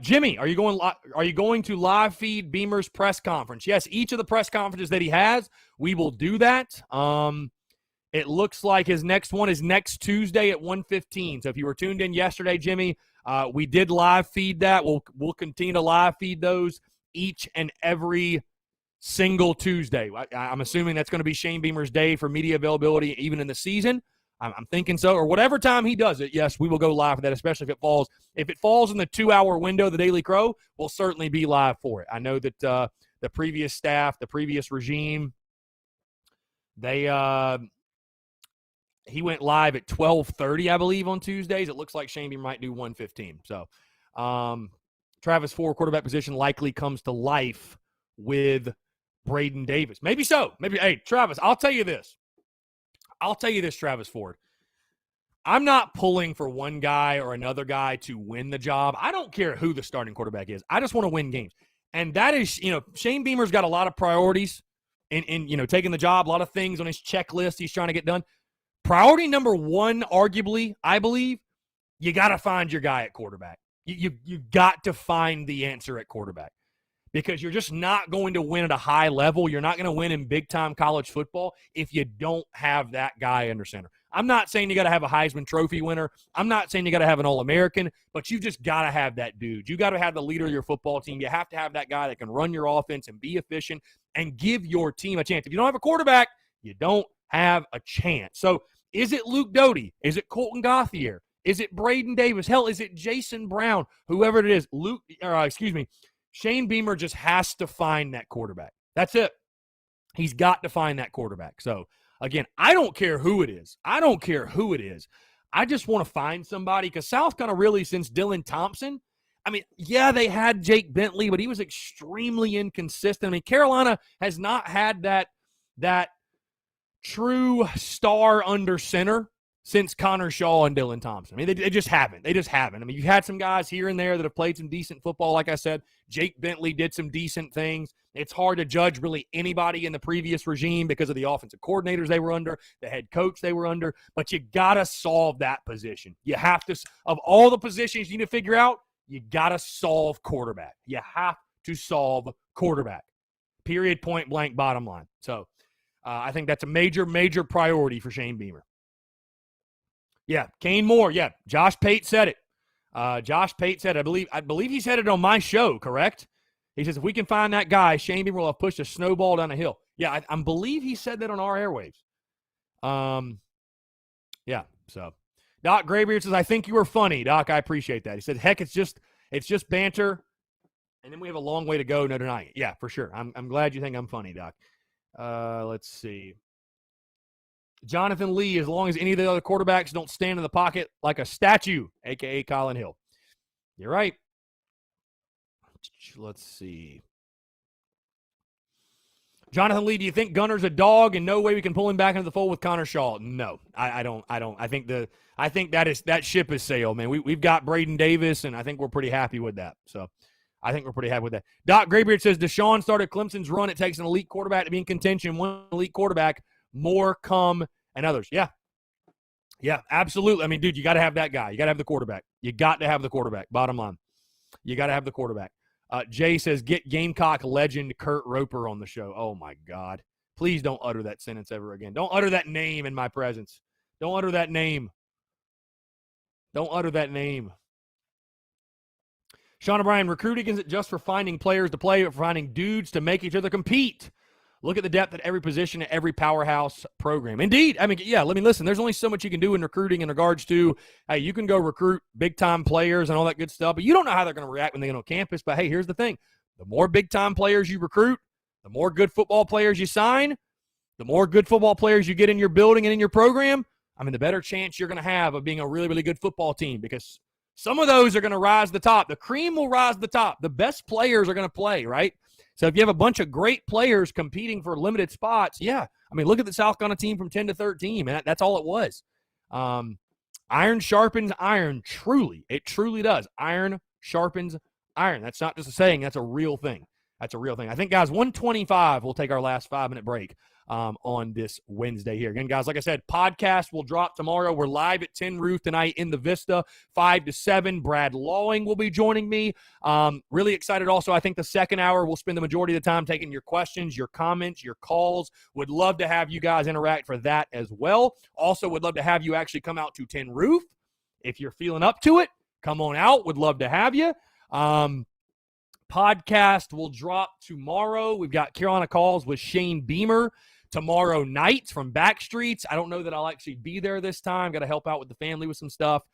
Jimmy, are you going to live feed Beamer's press conference? Yes, each of the press conferences that he has, we will do that. It looks like his next one is next Tuesday at 1:15. So if you were tuned in yesterday, Jimmy, we did live feed that. We'll continue to live feed those each and every single Tuesday. I'm assuming that's going to be Shane Beamer's day for media availability even in the season. I'm thinking so. Or whatever time he does it, yes, we will go live for that, especially if it falls. If it falls in the 2-hour window of the Daily Crow, we'll certainly be live for it. I know that the previous staff, the previous regime, he went live at 12:30, I believe, on Tuesdays. It looks like Shane Beamer might do 1:15. So Travis Ford, quarterback position, likely comes to life with Braden Davis. Maybe so. Maybe. Hey, Travis, I'll tell you this, Travis Ford. I'm not pulling for one guy or another guy to win the job. I don't care who the starting quarterback is. I just want to win games. And that is, Shane Beamer's got a lot of priorities in taking the job, a lot of things on his checklist he's trying to get done. Priority number one, arguably, I believe, you got to find your guy at quarterback. You got to find the answer at quarterback because you're just not going to win at a high level. You're not going to win in big-time college football if you don't have that guy under center. I'm not saying you got to have a Heisman Trophy winner. I'm not saying you got to have an All-American, but you just got to have that dude. You got to have the leader of your football team. You have to have that guy that can run your offense and be efficient and give your team a chance. If you don't have a quarterback, you don't have a chance. So is it Luke Doty? Is it Colton Gauthier? Is it Braden Davis? Hell, is it Jason Brown? Whoever it is, Shane Beamer just has to find that quarterback. That's it. He's got to find that quarterback. So, again, I don't care who it is. I just want to find somebody because South kind of really, since Dylan Thompson, they had Jake Bentley, but he was extremely inconsistent. Carolina has not had that true star under center since Connor Shaw and Dylan Thompson. They just haven't. You've had some guys here and there that have played some decent football. Like I said, Jake Bentley did some decent things. It's hard to judge really anybody in the previous regime because of the offensive coordinators they were under, the head coach they were under, but you got to solve that position. You have to, of all the positions you need to figure out, you got to solve quarterback. You have to solve quarterback. Period, point blank, bottom line. So, I think that's a major, major priority for Shane Beamer. Yeah, Kane Moore. Yeah, Josh Pate said it. I believe he said it on my show, correct? He says, if we can find that guy, Shane Beamer will have pushed a snowball down a hill. Yeah, I believe he said that on our airwaves. Yeah, so. Doc Graybeard says, I think you were funny. Doc, I appreciate that. He said, heck, it's just banter. And then we have a long way to go Notre Dame. Yeah, for sure. I'm glad you think I'm funny, Doc. Let's see. Jonathan Lee, as long as any of the other quarterbacks don't stand in the pocket like a statue, a.k.a. Colin Hill. You're right. Let's see. Jonathan Lee, do you think Gunner's a dog and no way we can pull him back into the fold with Connor Shaw? No, I don't. I think that ship has sailed, man. We've got Braden Davis, and I think we're pretty happy with that. So I think we're pretty happy with that. Doc Graybeard says Deshaun started Clemson's run. It takes an elite quarterback to be in contention. One elite quarterback, more come and others. Yeah, absolutely. I mean, dude, you got to have that guy. You got to have the quarterback. You got to have the quarterback. Bottom line, you got to have the quarterback. Jay says, get Gamecock legend Kurt Roper on the show. Oh, my God. Please don't utter that sentence ever again. Don't utter that name in my presence. Don't utter that name. Don't utter that name. Sean O'Brien, recruiting isn't just for finding players to play, but for finding dudes to make each other compete. Look at the depth at every position at every powerhouse program. Indeed. I mean, listen, there's only so much you can do in recruiting in regards to, hey, you can go recruit big-time players and all that good stuff, but you don't know how they're going to react when they get on campus. But, hey, here's the thing. The more big-time players you recruit, the more good football players you sign, the more good football players you get in your building and in your program, I mean, the better chance you're going to have of being a really, really good football team, because some of those are going to rise to the top. The cream will rise to the top. The best players are going to play, right? So if you have a bunch of great players competing for limited spots, yeah. I mean, look at the South Carolina team from 10 to 13, man. That's all it was. Iron sharpens iron, truly. It truly does. Iron sharpens iron. That's not just a saying. That's a real thing. That's a real thing. I think, guys, 1:25, we'll take our last 5-minute break on this Wednesday here. Again, guys, like I said, podcast will drop tomorrow. We're live at 10 Roof tonight in the Vista, 5 to 7. Brad Lawing will be joining me. Really excited also. I think the second hour we'll spend the majority of the time taking your questions, your comments, your calls. Would love to have you guys interact for that as well. Also would love to have you actually come out to 10 Roof. If you're feeling up to it, come on out. Would love to have you. Podcast will drop tomorrow. We've got Carolina Calls with Shane Beamer tomorrow night from Backstreets. I don't know that I'll actually be there this time. Got to help out with the family with some stuff.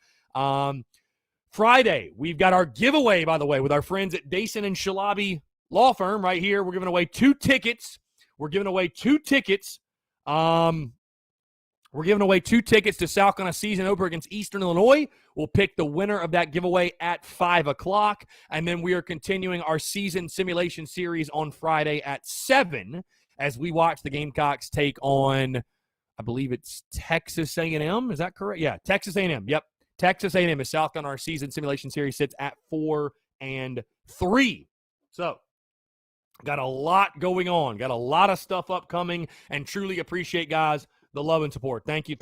Friday, we've got our giveaway, by the way, with our friends at Dason and Shalabi Law Firm right here. We're giving away 2 tickets. We're giving away 2 tickets. We're giving away 2 tickets to South Carolina season opener against Eastern Illinois. We'll pick the winner of that giveaway at 5 o'clock. And then we are continuing our season simulation series on Friday at 7 as we watch the Gamecocks take on, I believe it's Texas A&M. Is that correct? Yeah, Texas A&M. Yep. Texas A&M is South Carolina. Our season simulation series sits at 4 and 3. So, got a lot going on. Got a lot of stuff upcoming, and truly appreciate, guys, the love and support. Thank you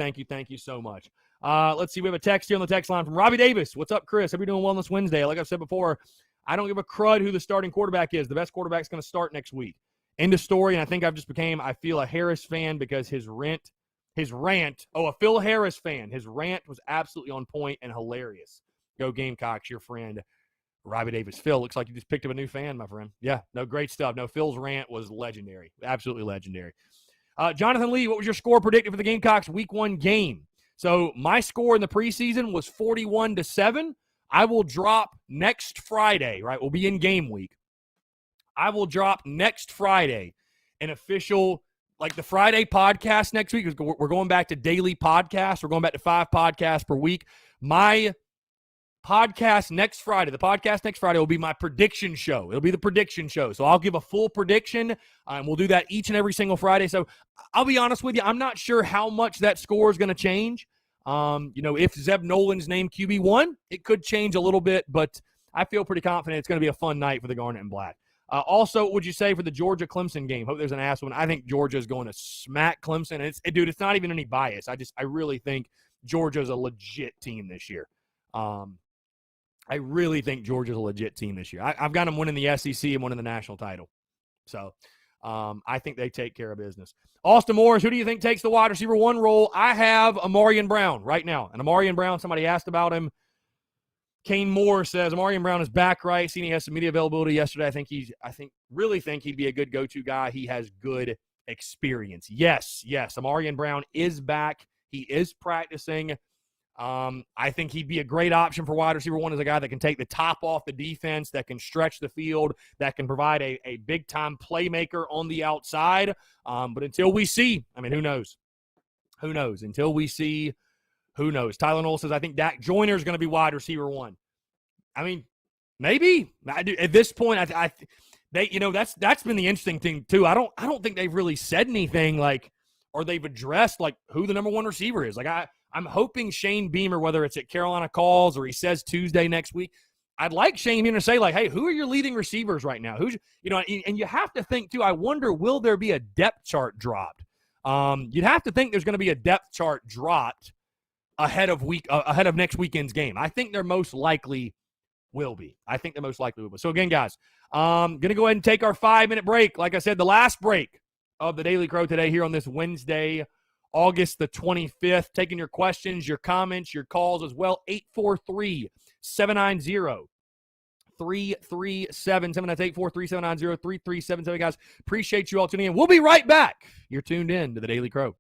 so much. Let's see. We have a text here on the text line from Robbie Davis. What's up, Chris? Hope you're doing well on this Wednesday. Like I've said before, I don't give a crud who the starting quarterback is. The best quarterback's going to start next week. End of story. And I think I feel a Harris fan because his rant, a Phil Harris fan. His rant was absolutely on point and hilarious. Go Gamecocks, your friend, Robbie Davis. Phil, looks like you just picked up a new fan, my friend. Yeah, no, great stuff. No, Phil's rant was legendary. Absolutely legendary. Jonathan Lee, what was your score predicted for the Gamecocks week 1 game? So my score in the preseason was 41-7. I will drop next Friday, right? We'll be in game week. I will drop next Friday an official, like the Friday podcast next week. We're going back to daily podcasts. We're going back to 5 podcasts per week. My podcast next Friday, will be my prediction show. It'll be the prediction show. So I'll give a full prediction. We'll do that each and every single Friday. So I'll be honest with you, I'm not sure how much that score is going to change. If Zeb Nolan's named QB1, it could change a little bit, but I feel pretty confident it's going to be a fun night for the Garnet and Black. Also, what would you say for the Georgia-Clemson game? Hope there's an ass one. I think Georgia is going to smack Clemson. And it's not even any bias. I really think Georgia's a legit team this year. I really think Georgia's a legit team this year. I've got them winning the SEC and winning the national title. So I think they take care of business. Austin Morris, who do you think takes the wide receiver 1 role? I have Amarian Brown right now. And Amarian Brown, somebody asked about him. Kane Moore says Amarian Brown is back, right? Seen he has some media availability yesterday. I really think he'd be a good go-to guy. He has good experience. Yes. Amarian Brown is back. He is practicing. I think he'd be a great option for wide receiver one as a guy that can take the top off the defense, that can stretch the field, that can provide a big-time playmaker on the outside. But until we see, I mean, who knows? Who knows? Until we see, who knows? Tyler Noel says, I think Dak Joyner is going to be wide receiver one. I mean, maybe. At this point, they, you know, that's been the interesting thing too. I don't think they've really said anything like, or they've addressed like who the number one receiver is. Like I'm hoping Shane Beamer, whether it's at Carolina calls or he says Tuesday next week, I'd like Shane Beamer to say like, hey, who are your leading receivers right now? Who's, you know, and you have to think too, I wonder, will there be a depth chart dropped? You'd have to think there's going to be a depth chart dropped ahead of next weekend's game. I think there most likely will be. So again, guys, going to go ahead and take our 5-minute break. Like I said, the last break of the Daily Crow today here on this Wednesday, August the 25th. Taking your questions, your comments, your calls as well. 843-790-3377. That's 843-790-3377, guys. Appreciate you all tuning in. We'll be right back. You're tuned in to the Daily Crow.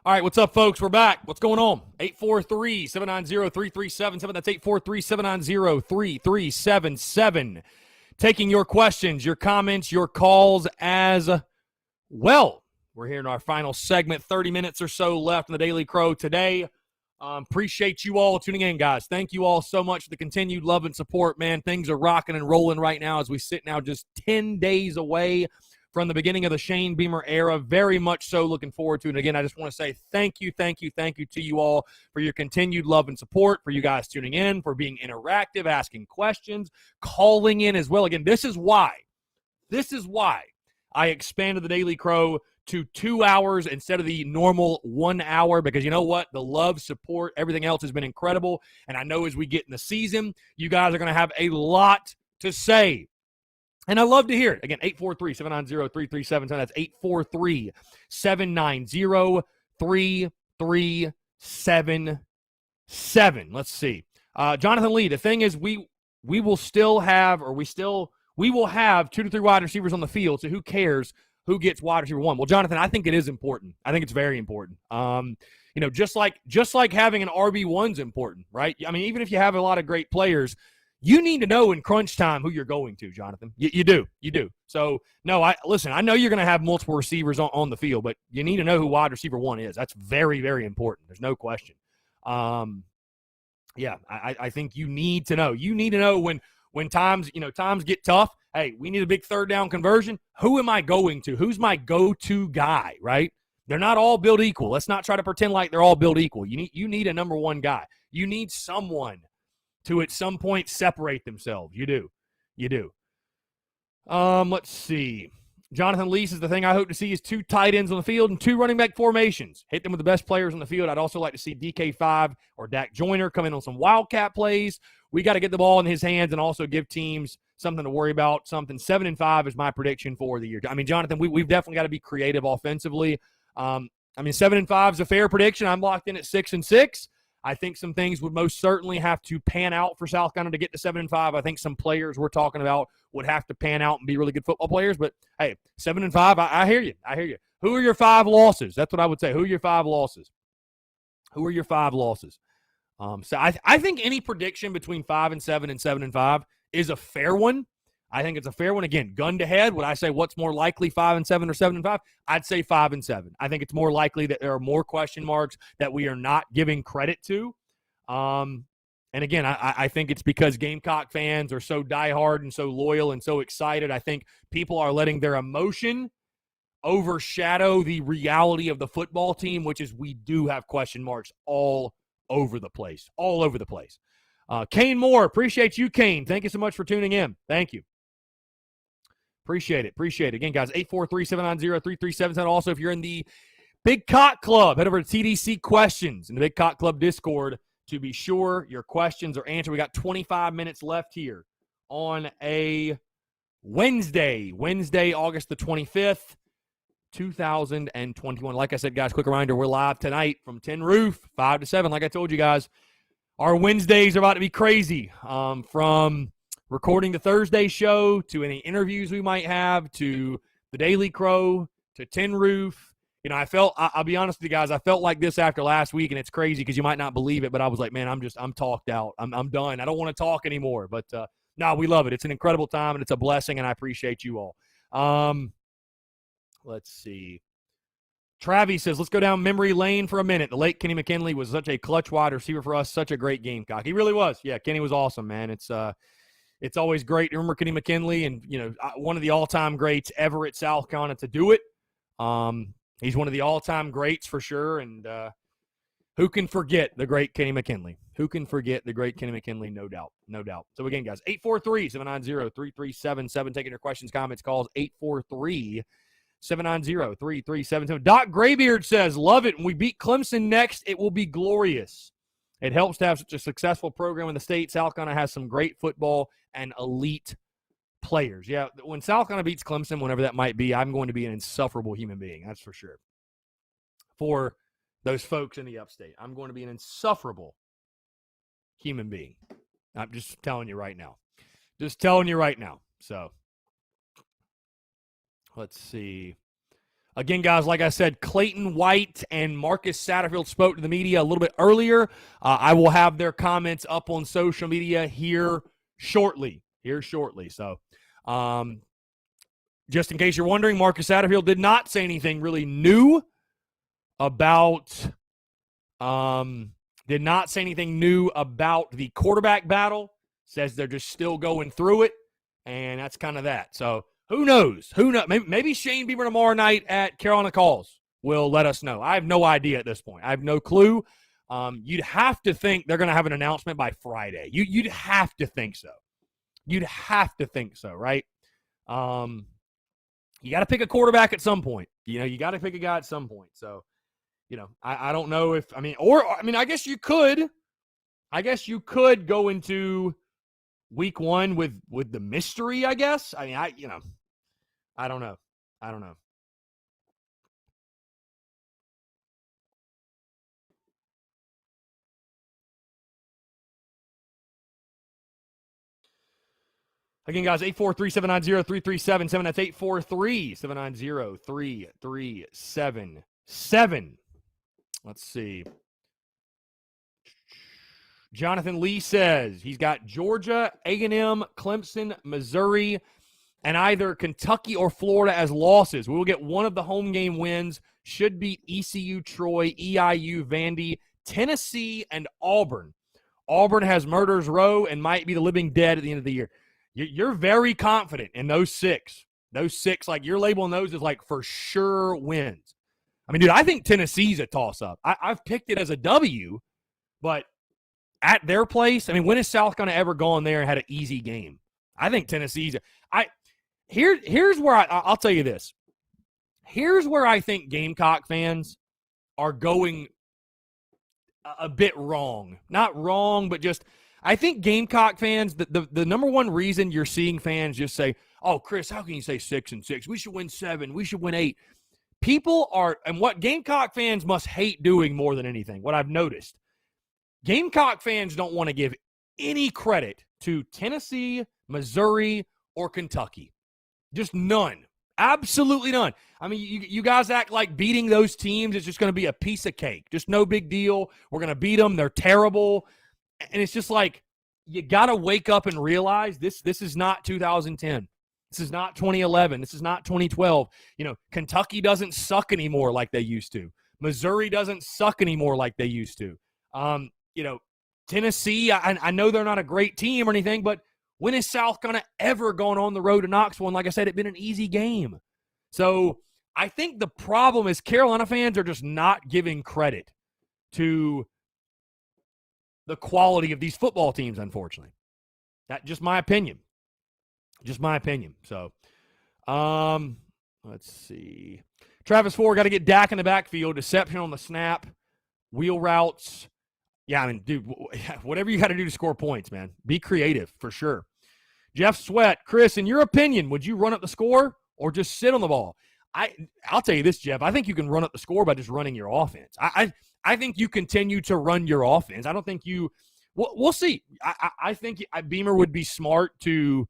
All right, what's up, folks? We're back. What's going on? 843-790-3377. That's 843-790-3377. Taking your questions, your comments, your calls as well. We're here in our final segment, 30 minutes or so left in the Daily Crow today. Appreciate you all tuning in, guys. Thank you all so much for the continued love and support, man. Things are rocking and rolling right now as we sit now just 10 days away from the beginning of the Shane Beamer era. Very much so looking forward to it. And again, I just want to say thank you to you all for your continued love and support, for you guys tuning in, for being interactive, asking questions, calling in as well. Again, this is why I expanded the Daily Crow to 2 hours instead of the normal 1 hour, because you know what? The love, support, everything else has been incredible. And I know as we get in the season, you guys are going to have a lot to say. And I love to hear it. Again, 843-790-3377. That's 843-790-3377. Let's see. Jonathan Lee, the thing is we will have 2 to 3 wide receivers on the field, so who cares who gets wide receiver 1? Well, Jonathan, I think it is important. I think it's very important. Just like having an RB1's important, right? I mean, even if you have a lot of great players, you need to know in crunch time who you're going to, Jonathan. You do. So, no, I know you're going to have multiple receivers on the field, but you need to know who wide receiver 1 is. That's very, very important. There's no question. I think you need to know. You need to know when times get tough. Hey, we need a big third down conversion. Who am I going to? Who's my go-to guy, right? They're not all built equal. Let's not try to pretend like they're all built equal. You need a number 1 guy. You need someone to at some point separate themselves. You do. Let's see. Jonathan Lee says the thing I hope to see is 2 tight ends on the field and 2 running back formations. Hit them with the best players on the field. I'd also like to see DK5 or Dak Joyner come in on some wildcat plays. We got to get the ball in his hands and also give teams something to worry about. 7-5 is my prediction for the year. I mean, Jonathan, we've definitely got to be creative offensively. 7-5 is a fair prediction. I'm locked in at 6-6. I think some things would most certainly have to pan out for South Carolina to get to 7-5. I think some players we're talking about would have to pan out and be really good football players. But, hey, 7-5, I hear you. Who are your 5 losses? That's what I would say. Who are your 5 losses? So I think any prediction between 5-7 and 7-5 is a fair one. I think it's a fair one. Again, gun to head, would I say what's more likely, 5-7 or 7-5? I'd say 5-7. I think it's more likely that there are more question marks that we are not giving credit to. And again, I think it's because Gamecock fans are so diehard and so loyal and so excited. I think people are letting their emotion overshadow the reality of the football team, which is we do have question marks all over the place. Kane Moore, appreciate you, Kane. Thank you so much for tuning in. Thank you. Appreciate it. Again, guys, 843-790-3377. Also, if you're in the Big Cock Club, head over to TDC Questions in the Big Cock Club Discord to be sure your questions are answered. We got 25 minutes left here on a Wednesday, August the 25th, 2021. Like I said, guys, quick reminder, we're live tonight from Tin Roof, 5 to 7. Like I told you guys, our Wednesdays are about to be crazy. From recording the Thursday show to any interviews we might have to the Daily Crow to Tin Roof. I'll be honest with you guys, I felt like this after last week, and it's crazy because you might not believe it, but I was like, man, I'm talked out. I'm done. I don't want to talk anymore. But no, we love it. It's an incredible time, and it's a blessing, and I appreciate you all. Let's see. Travis says, let's go down memory lane for a minute. The late Kenny McKinley was such a clutch wide receiver for us, such a great Gamecock. He really was. Yeah, Kenny was awesome, man. It's always great to remember Kenny McKinley, and one of the all-time greats ever at South Carolina to do it. He's one of the all-time greats for sure, and who can forget the great Kenny McKinley? No doubt. So again, guys, 843-790-3377, taking your questions, comments, calls, 843-790-3377. Doc Graybeard says, love it. When we beat Clemson next, it will be glorious. It helps to have such a successful program in the state. South Carolina has some great football and elite players. Yeah, when South Carolina beats Clemson, whenever that might be, I'm going to be an insufferable human being. That's for sure. For those folks in the upstate, I'm going to be an insufferable human being. I'm just telling you right now. So, let's see. Again, guys, like I said, Clayton White and Marcus Satterfield spoke to the media a little bit earlier. I will have their comments up on social media here shortly. So, just in case you're wondering, Marcus Satterfield did not say anything really new about the quarterback battle. Says they're just still going through it, and that's kind of that. So who knows? Maybe Shane Beamer tomorrow night at Carolina Calls will let us know. I have no idea at this point. I have no clue. You'd have to think they're going to have an announcement by Friday. You'd have to think so. Right? You got to pick a quarterback at some point. You got to pick a guy at some point. So, I don't know if I guess you could. Go into week one with the mystery, I guess. I don't know. Again, guys, 843-790-3377. That's 843-790-3377. Let's see. Jonathan Lee says he's got Georgia, A&M, Clemson, Missouri, and either Kentucky or Florida as losses. We will get one of the home game wins. Should beat ECU, Troy, EIU, Vandy, Tennessee, and Auburn. Auburn has Murder's Row and might be the living dead at the end of the year. You're very confident in those six. Those six, like you're labeling those as like for sure wins. I mean, dude, I think Tennessee's a toss-up. I've picked it as a W, but at their place, I mean, when is South going to ever go in there and had an easy game? I think Tennessee's here's where I'll tell you this. Here's where I think Gamecock fans are going a bit wrong. Not wrong, but just I think Gamecock fans, the number one reason you're seeing fans just say, oh, Chris, how can you say 6-6? We should win 7. We should win 8. People are, and what Gamecock fans must hate doing more than anything, what I've noticed, Gamecock fans don't want to give any credit to Tennessee, Missouri, or Kentucky. Just none. Absolutely none. I mean, you guys act like beating those teams is just going to be a piece of cake. Just no big deal. We're going to beat them. They're terrible. And it's just like, you got to wake up and realize this is not 2010. This is not 2011. This is not 2012. Kentucky doesn't suck anymore like they used to. Missouri doesn't suck anymore like they used to. Tennessee, I know they're not a great team or anything, but when is South going to ever go on the road to Knoxville? And like I said, it's been an easy game. So I think the problem is Carolina fans are just not giving credit to the quality of these football teams, unfortunately. That's just my opinion. So, let's see. Travis Ford got to get Dak in the backfield. Deception on the snap. Wheel routes. Yeah, I mean, dude, whatever you got to do to score points, man. Be creative, for sure. Jeff Sweat. Chris, in your opinion, would you run up the score or just sit on the ball? I'll tell you this, Jeff. I think you can run up the score by just running your offense. I think you continue to run your offense. I don't think you we'll see. I think Beamer would be smart to,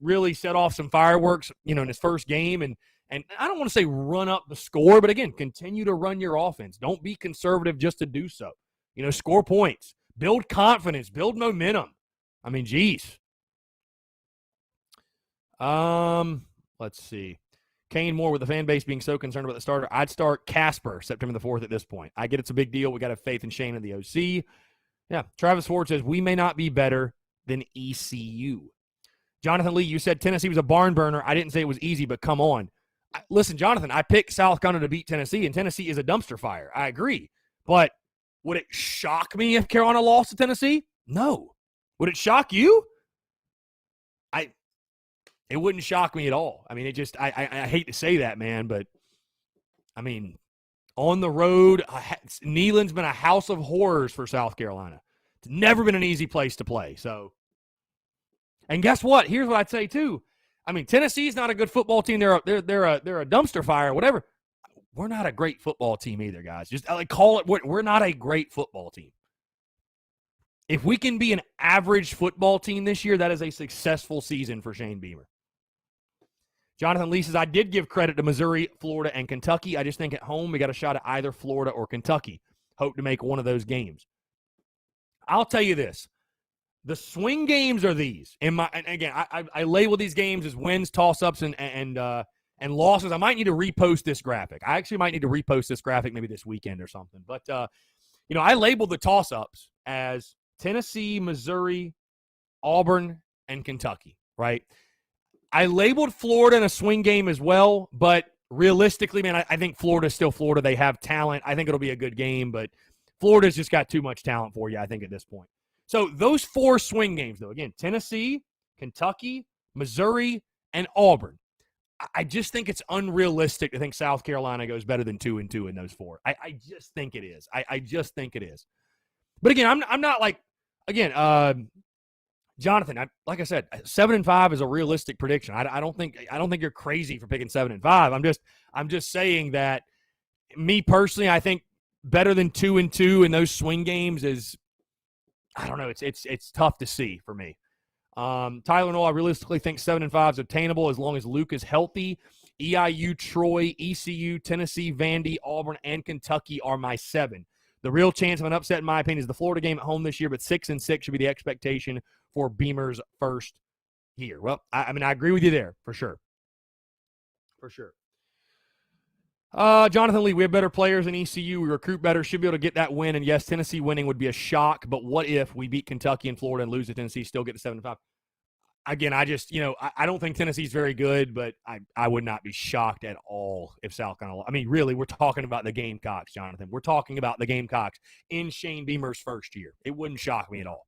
really set off some fireworks, in his first game. And I don't want to say run up the score, but again, continue to run your offense. Don't be conservative just to do so. Score points, build confidence, build momentum. I mean, geez. Let's see. Kane Moore, with the fan base being so concerned about the starter, I'd start Casper September the 4th at this point. I get it's a big deal. We got to have faith in Shane and the OC. Yeah. Travis Ford says, we may not be better than ECU. Jonathan Lee, you said Tennessee was a barn burner. I didn't say it was easy, but come on. Listen, Jonathan, I picked South Carolina to beat Tennessee, and Tennessee is a dumpster fire. I agree. But would it shock me if Carolina lost to Tennessee? No. Would it shock you? It wouldn't shock me at all. I mean, it just, I hate to say that, man, but I mean, on the road, Neyland's been a house of horrors for South Carolina. It's never been an easy place to play. So, and guess what? Here's what I'd say too. I mean, Tennessee's not a good football team. They're a dumpster fire or whatever. We're not a great football team either, guys. Just call it. We're not a great football team. If we can be an average football team this year, that is a successful season for Shane Beamer. Jonathan Lee says, I did give credit to Missouri, Florida, and Kentucky. I just think at home we got a shot at either Florida or Kentucky. Hope to make one of those games. I'll tell you this. The swing games are these. And again, I label these games as wins, toss-ups, and losses. I might need to repost this graphic. I actually might need to repost this graphic maybe this weekend or something. But, I labeled the toss-ups as Tennessee, Missouri, Auburn, and Kentucky, right? I labeled Florida in a swing game as well, but realistically, man, I think Florida's still Florida. They have talent. I think it'll be a good game, but Florida's just got too much talent for you, I think, at this point. So those 4 swing games, though, again, Tennessee, Kentucky, Missouri, and Auburn. I just think it's unrealistic to think South Carolina goes better than 2-2 in those 4. I just think it is. I just think it is. But again, I'm not like, again, Jonathan, like I said, 7-5 is a realistic prediction. I don't think you're crazy for picking 7-5. I'm just saying that me personally, I think better than 2-2 in those swing games is, I don't know. It's tough to see for me. Tyler Noel, I realistically think 7-5 is attainable as long as Luke is healthy. EIU, Troy, ECU, Tennessee, Vandy, Auburn, and Kentucky are my 7. The real chance of an upset, in my opinion, is the Florida game at home this year, but 6-6 should be the expectation for Beamer's first year. Well, I agree with you there, for sure. For sure. Jonathan Lee, we have better players than ECU. We recruit better, should be able to get that win. And yes, Tennessee winning would be a shock, but what if we beat Kentucky and Florida and lose to Tennessee, still get to 7-5? Again, I just, I don't think Tennessee's very good, but I would not be shocked at all if South Carolina. Really, we're talking about the Gamecocks, Jonathan. We're talking about the Gamecocks in Shane Beamer's first year. It wouldn't shock me at all.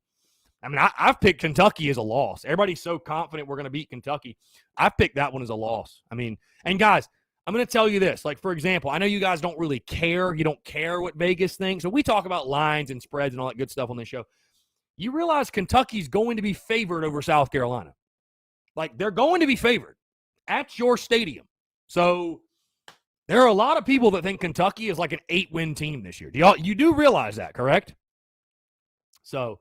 I've picked Kentucky as a loss. Everybody's so confident we're going to beat Kentucky. I've picked that one as a loss. And guys, I'm going to tell you this. Like, for example, I know you guys don't really care. You don't care what Vegas thinks. So we talk about lines and spreads and all that good stuff on this show. You realize Kentucky's going to be favored over South Carolina. Like, they're going to be favored at your stadium. So there are a lot of people that think Kentucky is like an 8-win team this year. You do realize that, correct? So,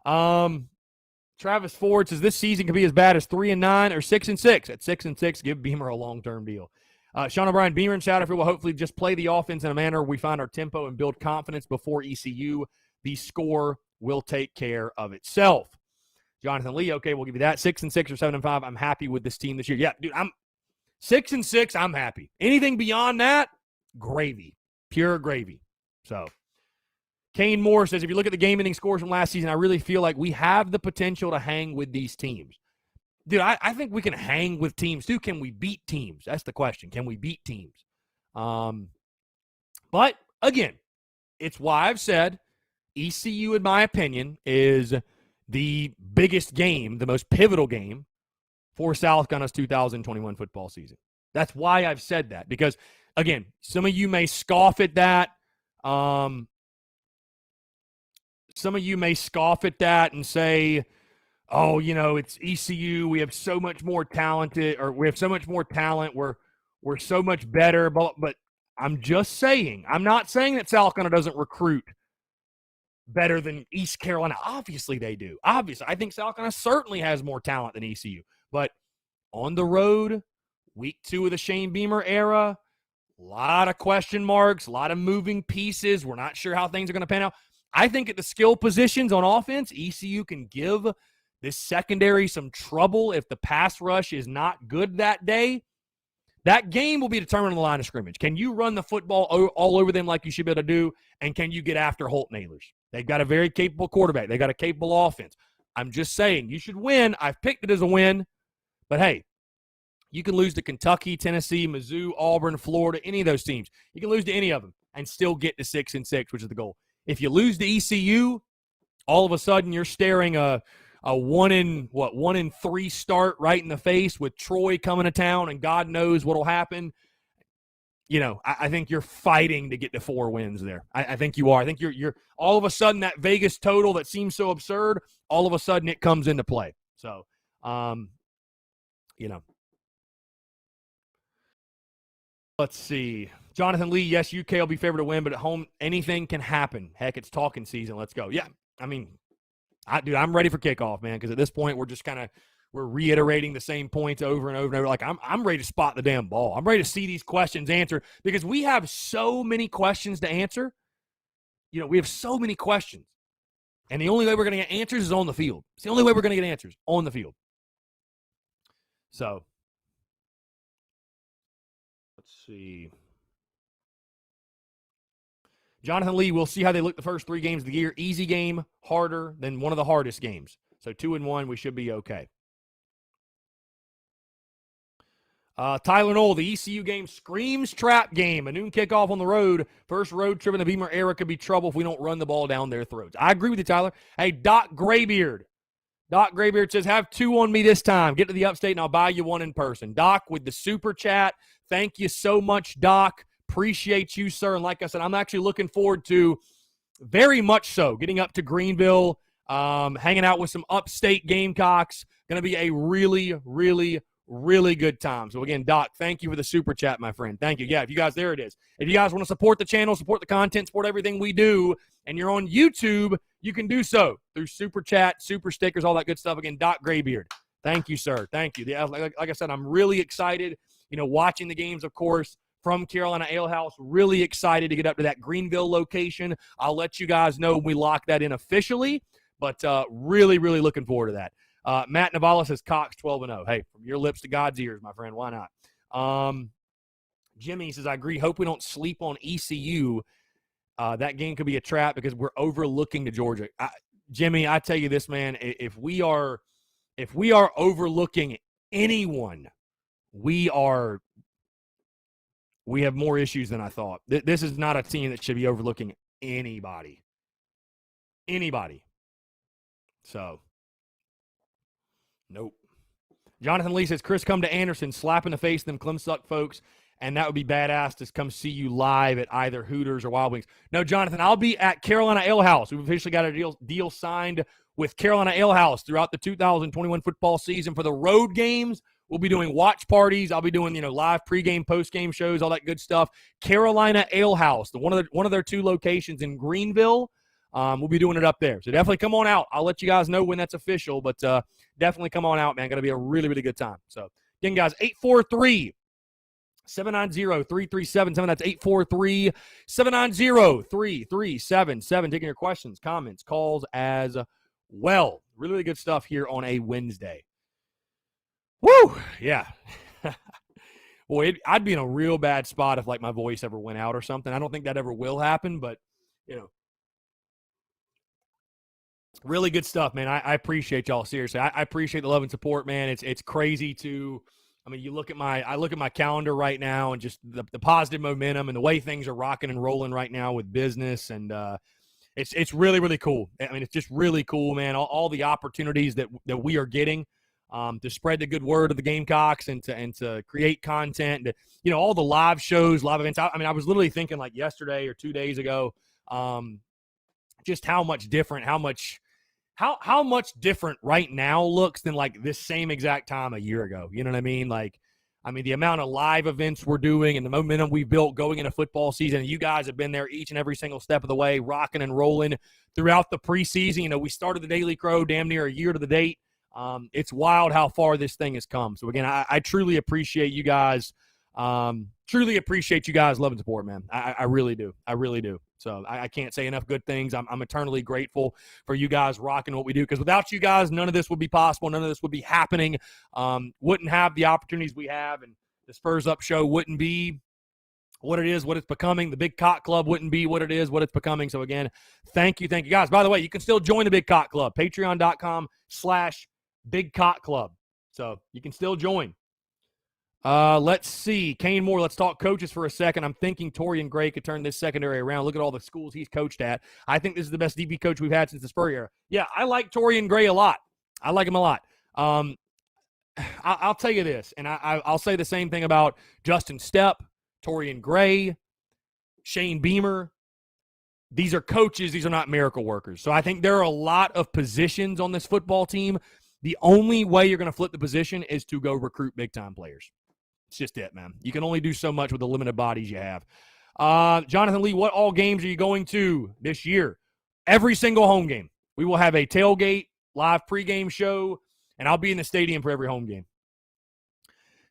Travis Ford says this season could be as bad as 3-9 or 6-6. At 6-6, give Beamer a long-term deal. Sean O'Brien, Beamer and Satterfield will hopefully just play the offense in a manner we find our tempo and build confidence before ECU. The score will take care of itself. Jonathan Lee, okay, we'll give you that. 6-6 or 7-5. I'm happy with this team this year. Yeah, dude, I'm 6-6. I'm happy. Anything beyond that, gravy, pure gravy. So, Kane Moore says, if you look at the game-ending scores from last season, I really feel like we have the potential to hang with these teams. Dude, I think we can hang with teams, too. Can we beat teams? That's the question. Can we beat teams? But, again, it's why I've said ECU, in my opinion, is the biggest game, the most pivotal game for South Carolina's 2021 football season. That's why I've said that. Because, again, some of you may scoff at that. Some of you may scoff at that and say, oh, it's ECU. We have so much more talented, or we have so much more talent. We're so much better. But I'm just saying, I'm not saying that South Carolina doesn't recruit better than East Carolina. Obviously they do. Obviously. I think South Carolina certainly has more talent than ECU. But on the road, week 2 of the Shane Beamer era, a lot of question marks, a lot of moving pieces. We're not sure how things are going to pan out. I think at the skill positions on offense, ECU can give this secondary some trouble if the pass rush is not good that day. That game will be determined on the line of scrimmage. Can you run the football all over them like you should be able to do, and can you get after Holt-Nailers? They've got a very capable quarterback. They've got a capable offense. I'm just saying, you should win. I've picked it as a win. But, hey, you can lose to Kentucky, Tennessee, Mizzou, Auburn, Florida, any of those teams. You can lose to any of them and still get to 6-6, which is the goal. If you lose to ECU, all of a sudden you're staring a 1-3 start right in the face with Troy coming to town, and God knows what'll happen. I think you're fighting to get to 4 wins there. I think you are. I think you're all of a sudden that Vegas total that seems so absurd, all of a sudden it comes into play. So, let's see. Jonathan Lee, yes, UK will be favored to win, but at home, anything can happen. Heck, it's talking season. Let's go. Yeah, I'm ready for kickoff, man, because at this point, we're we're reiterating the same points over and over and over. Like, I'm ready to spot the damn ball. I'm ready to see these questions answered because we have so many questions to answer. You know, we have so many questions. And the only way we're going to get answers is on the field. It's the only way we're going to get answers on the field. So, let's see. Jonathan Lee, we'll see how they look the first 3 games of the year. Easy game, harder than one of the hardest games. So 2-1, we should be okay. Tyler Knoll, the ECU game screams trap game. A noon kickoff on the road. First road trip in the Beamer era could be trouble if we don't run the ball down their throats. I agree with you, Tyler. Hey, Doc Graybeard. Doc Graybeard says, have 2 on me this time. Get to the upstate and I'll buy you 1 in person. Doc with the super chat. Thank you so much, Doc. Appreciate you, sir. And like I said, I'm actually looking forward to, very much so, getting up to Greenville, hanging out with some upstate Gamecocks. Going to be a really, really, really good time. So, again, Doc, thank you for the super chat, my friend. Thank you. Yeah, if you guys, there it is. If you guys want to support the channel, support the content, support everything we do, and you're on YouTube, you can do so through super chat, super stickers, all that good stuff. Again, Doc Graybeard. Thank you, sir. Thank you. Yeah, like I said, I'm really excited, watching the games, of course, from Carolina Ale House. Really excited to get up to that Greenville location. I'll let you guys know when we lock that in officially, but really, really looking forward to that. Matt Navala says Cox 12-0. Hey, from your lips to God's ears, my friend. Why not? Jimmy says, I agree. Hope we don't sleep on ECU. That game could be a trap because we're overlooking to Georgia. Jimmy, I tell you this, man, if we are overlooking anyone, we have more issues than I thought. This is not a team that should be overlooking anybody. Anybody. So, nope. Jonathan Lee says, Chris, come to Anderson, slap in the face of them Clemsuck folks, and that would be badass to come see you live at either Hooters or Wild Wings. No, Jonathan, I'll be at Carolina Ale House. We've officially got a deal signed with Carolina Ale House throughout the 2021 football season for the road games. We'll be doing watch parties. I'll be doing, live pregame, postgame shows, all that good stuff. Carolina Ale House, one of their 2 locations in Greenville. We'll be doing it up there. So definitely come on out. I'll let you guys know when that's official, but definitely come on out, man. Going to be a really, really good time. So, again, guys, 843-790-3377. That's 843-790-3377. Taking your questions, comments, calls as well. Really, really good stuff here on a Wednesday. Woo! Yeah. Boy, I'd be in a real bad spot if, my voice ever went out or something. I don't think that ever will happen, but, really good stuff, man. I appreciate y'all, seriously. I appreciate the love and support, man. It's crazy to – you look at my calendar right now and just the positive momentum and the way things are rocking and rolling right now with business, and it's really, really cool. It's just really cool, man. All the opportunities that we are getting. To spread the good word of the Gamecocks and to create content, all the live shows, live events. I was literally thinking yesterday or 2 days ago, just how much different right now looks than this same exact time a year ago. You know what I mean? The amount of live events we're doing and the momentum we've built going into football season. You guys have been there each and every single step of the way, rocking and rolling throughout the preseason. We started the Daily Crow damn near a year to the date. It's wild how far this thing has come. So again, I truly appreciate you guys. Truly appreciate you guys' love and support, man. I really do. I really do. So I can't say enough good things. I'm eternally grateful for you guys rocking what we do, because without you guys, none of this would be possible. None of this would be happening. Wouldn't have the opportunities we have, and the Spurs Up show wouldn't be what it is, what it's becoming. The Big Cock Club wouldn't be what it is, what it's becoming. So again, thank you guys. By the way, you can still join the Big Cock Club, patreon.com/Big Cock Club. So you can still join. Let's see. Kane Moore, let's talk coaches for a second. I'm thinking Torian Gray could turn this secondary around. Look at all the schools he's coached at. I think this is the best DB coach we've had since the Spur era. Yeah, I like Torian Gray a lot. I like him a lot. I'll tell you this, and I'll say the same thing about Justin Stepp, Torian Gray, Shane Beamer. These are coaches. These are not miracle workers. So I think there are a lot of positions on this football team. The only way you're going to flip the position is to go recruit big-time players. It's just it, man. You can only do so much with the limited bodies you have. Jonathan Lee, what all games are you going to this year? Every single home game. We will have a tailgate, live pregame show, and I'll be in the stadium for every home game.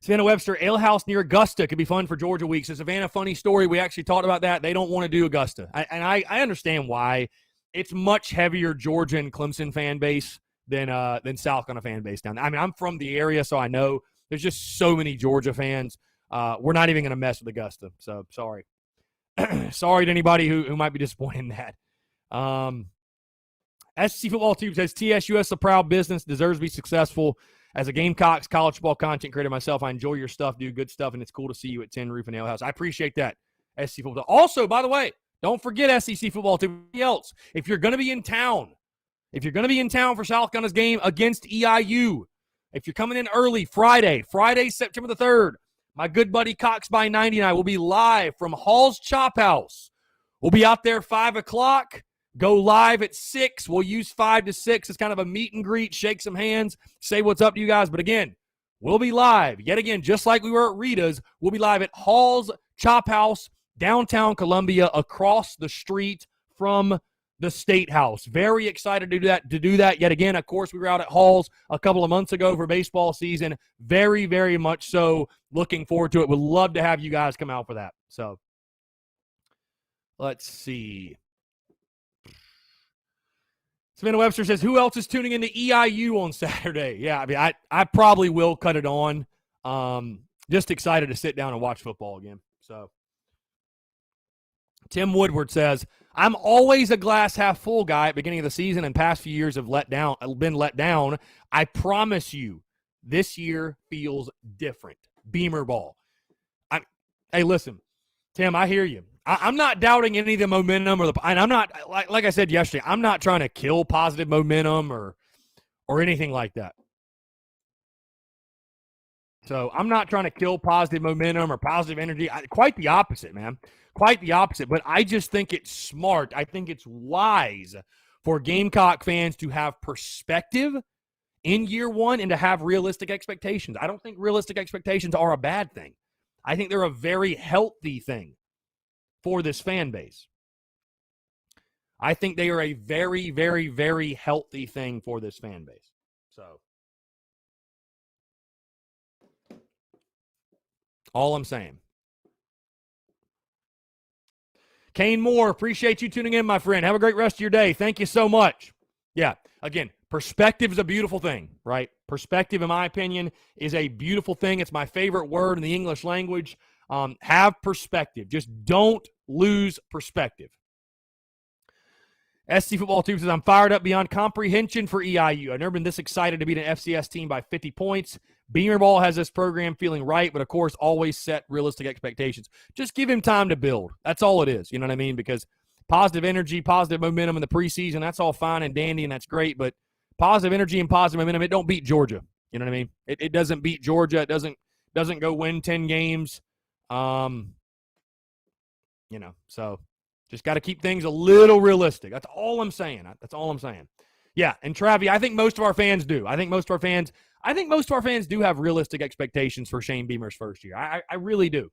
Savannah Webster, Ale House near Augusta could be fun for Georgia week. So, Savannah, funny story. We actually talked about that. They don't want to do Augusta. I understand why. It's much heavier Georgia and Clemson fan base than South Carolina fan base down there. I mean, I'm from the area, so I know there's just so many Georgia fans. We're not even going to mess with Augusta. So, sorry. Sorry to anybody who might be disappointed in that. SEC Football Tube says, TSUS, a proud business, deserves to be successful. As a Gamecocks college football content creator myself, I enjoy your stuff, do good stuff, and it's cool to see you at Tin Roof and Ale House. I appreciate that, SEC Football. Also, by the way, don't forget SEC Football Tube. Else, if you're going to be in town for South Carolina's game against EIU, if you're coming in early, Friday, September the 3rd, my good buddy Cox by 90 and I will be live from Hall's Chop House. We'll be out there 5 o'clock. Go live at 6. We'll use 5 to 6 as kind of a meet and greet, shake some hands, say what's up to you guys. But again, we'll be live. Yet again, just like we were at Rita's, we'll be live at Hall's Chop House, downtown Columbia, across the street from the State House. Very excited to do that. Yet again, of course, we were out at Hall's a couple of months ago for baseball season. Very, very much so looking forward to it. Would love to have you guys come out for that. So let's see. Savannah Webster says, who else is tuning into EIU on Saturday? Yeah, I mean, I probably will cut it on. Just excited to sit down and watch football again. So Tim Woodward says, I'm always a glass half full guy at the beginning of the season, and past few years have been let down. I promise you, this year feels different. Beamer ball. Hey, listen, Tim, I hear you. I'm not doubting any of the momentum and I'm not, like I said yesterday, I'm not trying to kill positive momentum or anything like that. So I'm not trying to kill positive momentum or positive energy. Quite the opposite, man. Quite the opposite. But I just think it's smart. I think it's wise for Gamecock fans to have perspective in year one and to have realistic expectations. I don't think realistic expectations are a bad thing. I think they're a very healthy thing for this fan base. I think they are a very, very, very healthy thing for this fan base. So, all I'm saying. Kane Moore, appreciate you tuning in, my friend. Have a great rest of your day. Thank you so much. Yeah, again, perspective is a beautiful thing, right? Perspective, in my opinion, is a beautiful thing. It's my favorite word in the English language. Have perspective. Just don't lose perspective. SC Football Tube says, I'm fired up beyond comprehension for EIU. I've never been this excited to beat an FCS team by 50 points. Beamer Ball has this program feeling right, but of course, always set realistic expectations. Just give him time to build. That's all it is. You know what I mean? Because positive energy, positive momentum in the preseason, that's all fine and dandy, and that's great. But positive energy and positive momentum, it don't beat Georgia. You know what I mean? It doesn't beat Georgia. It doesn't go win 10 games. So just got to keep things a little realistic. That's all I'm saying. Yeah, and Travi, I think most of our fans do. I think most of our fans do have realistic expectations for Shane Beamer's first year. I really do.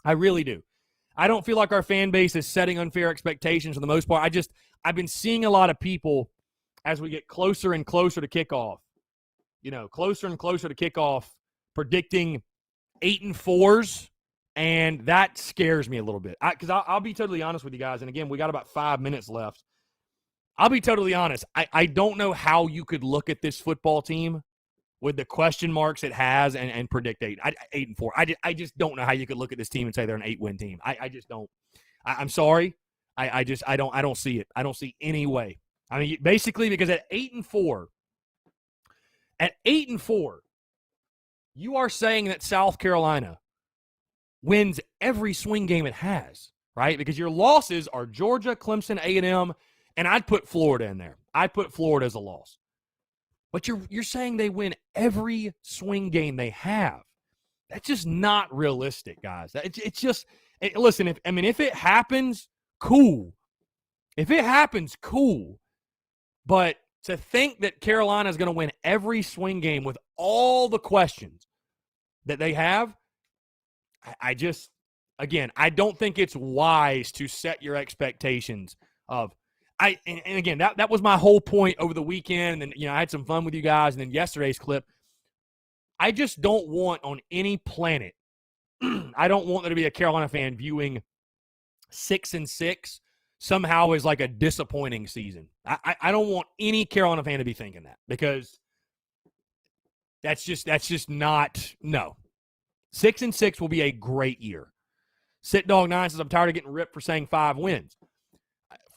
I really do. I don't feel like our fan base is setting unfair expectations for the most part. I've been seeing a lot of people as we get closer and closer to kickoff, predicting 8-4s. And that scares me a little bit. Because I'll be totally honest with you guys. And again, we got about 5 minutes left. I'll be totally honest. I don't know how you could look at this football team with the question marks it has and predict 8-4. I just don't know how you could look at this team and say they're an 8-win team. I just don't. I'm sorry. I don't see it. I don't see any way. I mean, basically, because at 8-4, you are saying that South Carolina wins every swing game it has, right? Because your losses are Georgia, Clemson, A&M, and I'd put Florida in there. I'd put Florida as a loss. But you're saying they win every swing game they have. That's just not realistic, guys. It's just listen. If it happens, cool. If it happens, cool. But to think that Carolina is going to win every swing game with all the questions that they have, I don't think it's wise to set your expectations of. and again, that was my whole point over the weekend. And then, I had some fun with you guys. And then yesterday's clip, I just don't want on any planet, I don't want there to be a Carolina fan viewing 6-6 somehow as like a disappointing season. I don't want any Carolina fan to be thinking that, because that's just not, no. 6-6 will be a great year. Sit Dog 9 says, I'm tired of getting ripped for saying 5 wins.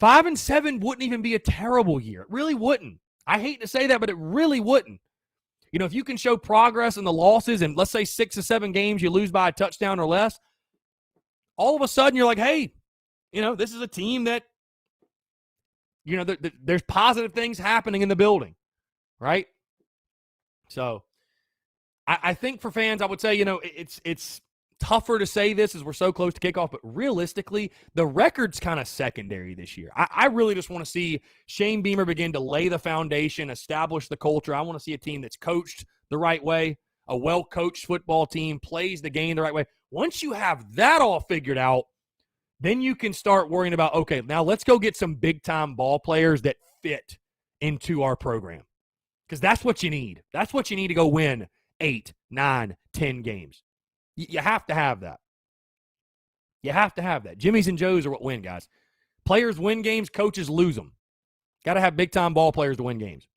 5-7 wouldn't even be a terrible year. It really wouldn't. I hate to say that, but it really wouldn't. If you can show progress in the losses, and let's say 6 or 7 games you lose by a touchdown or less, all of a sudden you're like, hey, this is a team that, there's positive things happening in the building, right? So I think for fans, I would say, it's tougher to say this as we're so close to kickoff, but realistically, the record's kind of secondary this year. I really just want to see Shane Beamer begin to lay the foundation, establish the culture. I want to see a team that's coached the right way, a well-coached football team, plays the game the right way. Once you have that all figured out, then you can start worrying about, okay, now let's go get some big-time ball players that fit into our program. Because that's what you need. That's what you need to go win 8, 9, 10 games. You have to have that. You have to have that. Jimmys and Joes are what win, guys. Players win games, coaches lose them. Got to have big-time ball players to win games.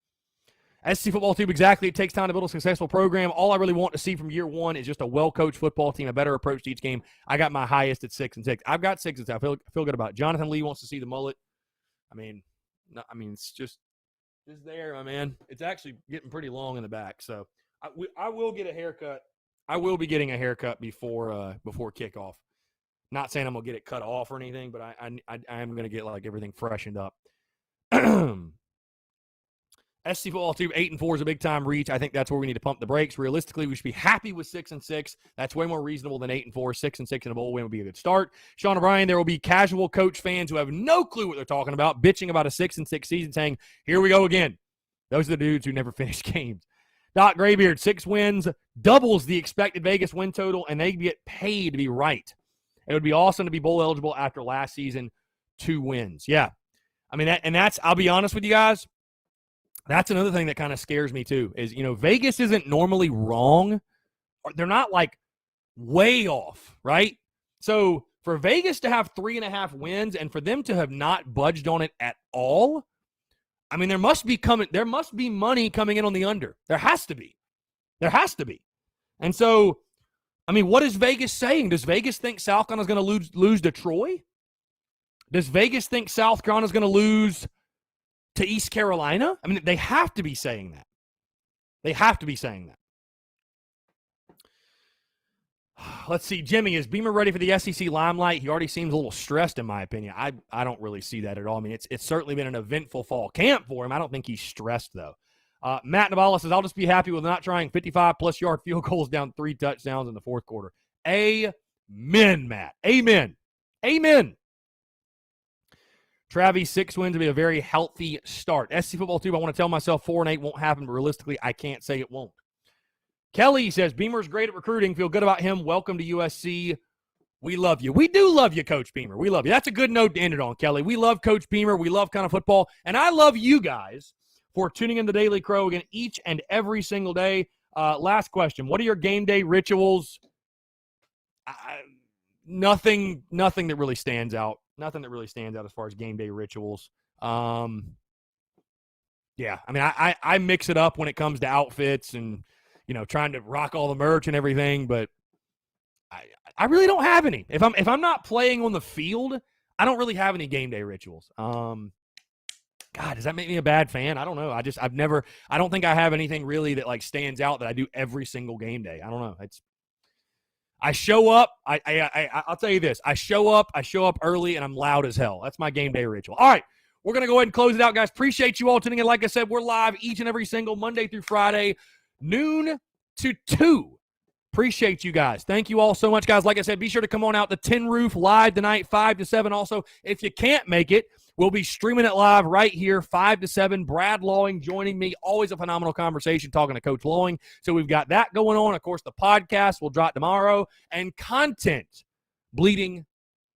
SC Football Tube, exactly. It takes time to build a successful program. All I really want to see from year one is just a well-coached football team, a better approach to each game. I got my highest at 6-6. I've got 6-6. I feel good about it. Jonathan Lee wants to see the mullet. It's just there, my man. It's actually getting pretty long in the back. So I will get a haircut. I will be getting a haircut before kickoff. Not saying I'm gonna get it cut off or anything, but I am gonna get like everything freshened up. SC Football Tube 8-4 is a big time reach. I think that's where we need to pump the brakes. Realistically, we should be happy with 6-6. That's way more reasonable than 8-4. 6-6 in a bowl win would be a good start. Sean O'Brien, there will be casual coach fans who have no clue what they're talking about, bitching about a 6-6 season, saying, "Here we go again." Those are the dudes who never finish games. Doc Graybeard, 6 wins, doubles the expected Vegas win total, and they get paid to be right. It would be awesome to be bowl eligible after last season, 2 wins. Yeah. I'll be honest with you guys, that's another thing that kind of scares me too, is, Vegas isn't normally wrong. They're not like way off, right? So for Vegas to have 3.5 wins and for them to have not budged on it at all, there must be money coming in on the under. There has to be. And so, what is Vegas saying? Does Vegas think South Carolina's going to lose to Troy? Does Vegas think South Carolina's going to lose to East Carolina? They have to be saying that. Let's see. Jimmy, is Beamer ready for the SEC limelight? He already seems a little stressed, in my opinion. I don't really see that at all. It's certainly been an eventful fall camp for him. I don't think he's stressed, though. Matt Navala says, I'll just be happy with not trying 55-plus yard field goals down 3 touchdowns in the fourth quarter. Amen, Matt. Amen. Travis, 6 wins will be a very healthy start. SC Football Tube, I want to tell myself 4-8 won't happen, but realistically, I can't say it won't. Kelly says, Beamer's great at recruiting. Feel good about him. Welcome to USC. We love you. We do love you, Coach Beamer. We love you. That's a good note to end it on, Kelly. We love Coach Beamer. We love kind of football. And I love you guys for tuning in to Daily Crow again each and every single day. Last question. What are your game day rituals? Nothing that really stands out. Nothing that really stands out as far as game day rituals. Yeah, I mix it up when it comes to outfits and, trying to rock all the merch and everything, but I really don't have any. If I'm not playing on the field, I don't really have any game day rituals. God, does that make me a bad fan? I don't know. I don't think I have anything really that like stands out that I do every single game day. I don't know. I show up. I'll tell you this. I show up early, and I'm loud as hell. That's my game day ritual. All right, we're going to go ahead and close it out, guys. Appreciate you all tuning in. Like I said, we're live each and every single Monday through Friday, noon to 2. Appreciate you guys. Thank you all so much, guys. Like I said, be sure to come on out to Tin Roof live tonight, 5 to 7. Also, if you can't make it, we'll be streaming it live right here, 5 to 7. Brad Lawing joining me. Always a phenomenal conversation talking to Coach Lawing. So we've got that going on. Of course, the podcast will drop tomorrow. And content bleeding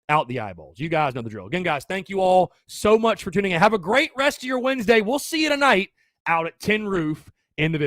out the eyeballs. You guys know the drill. Again, guys, thank you all so much for tuning in. Have a great rest of your Wednesday. We'll see you tonight out at Tin Roof in the Vista.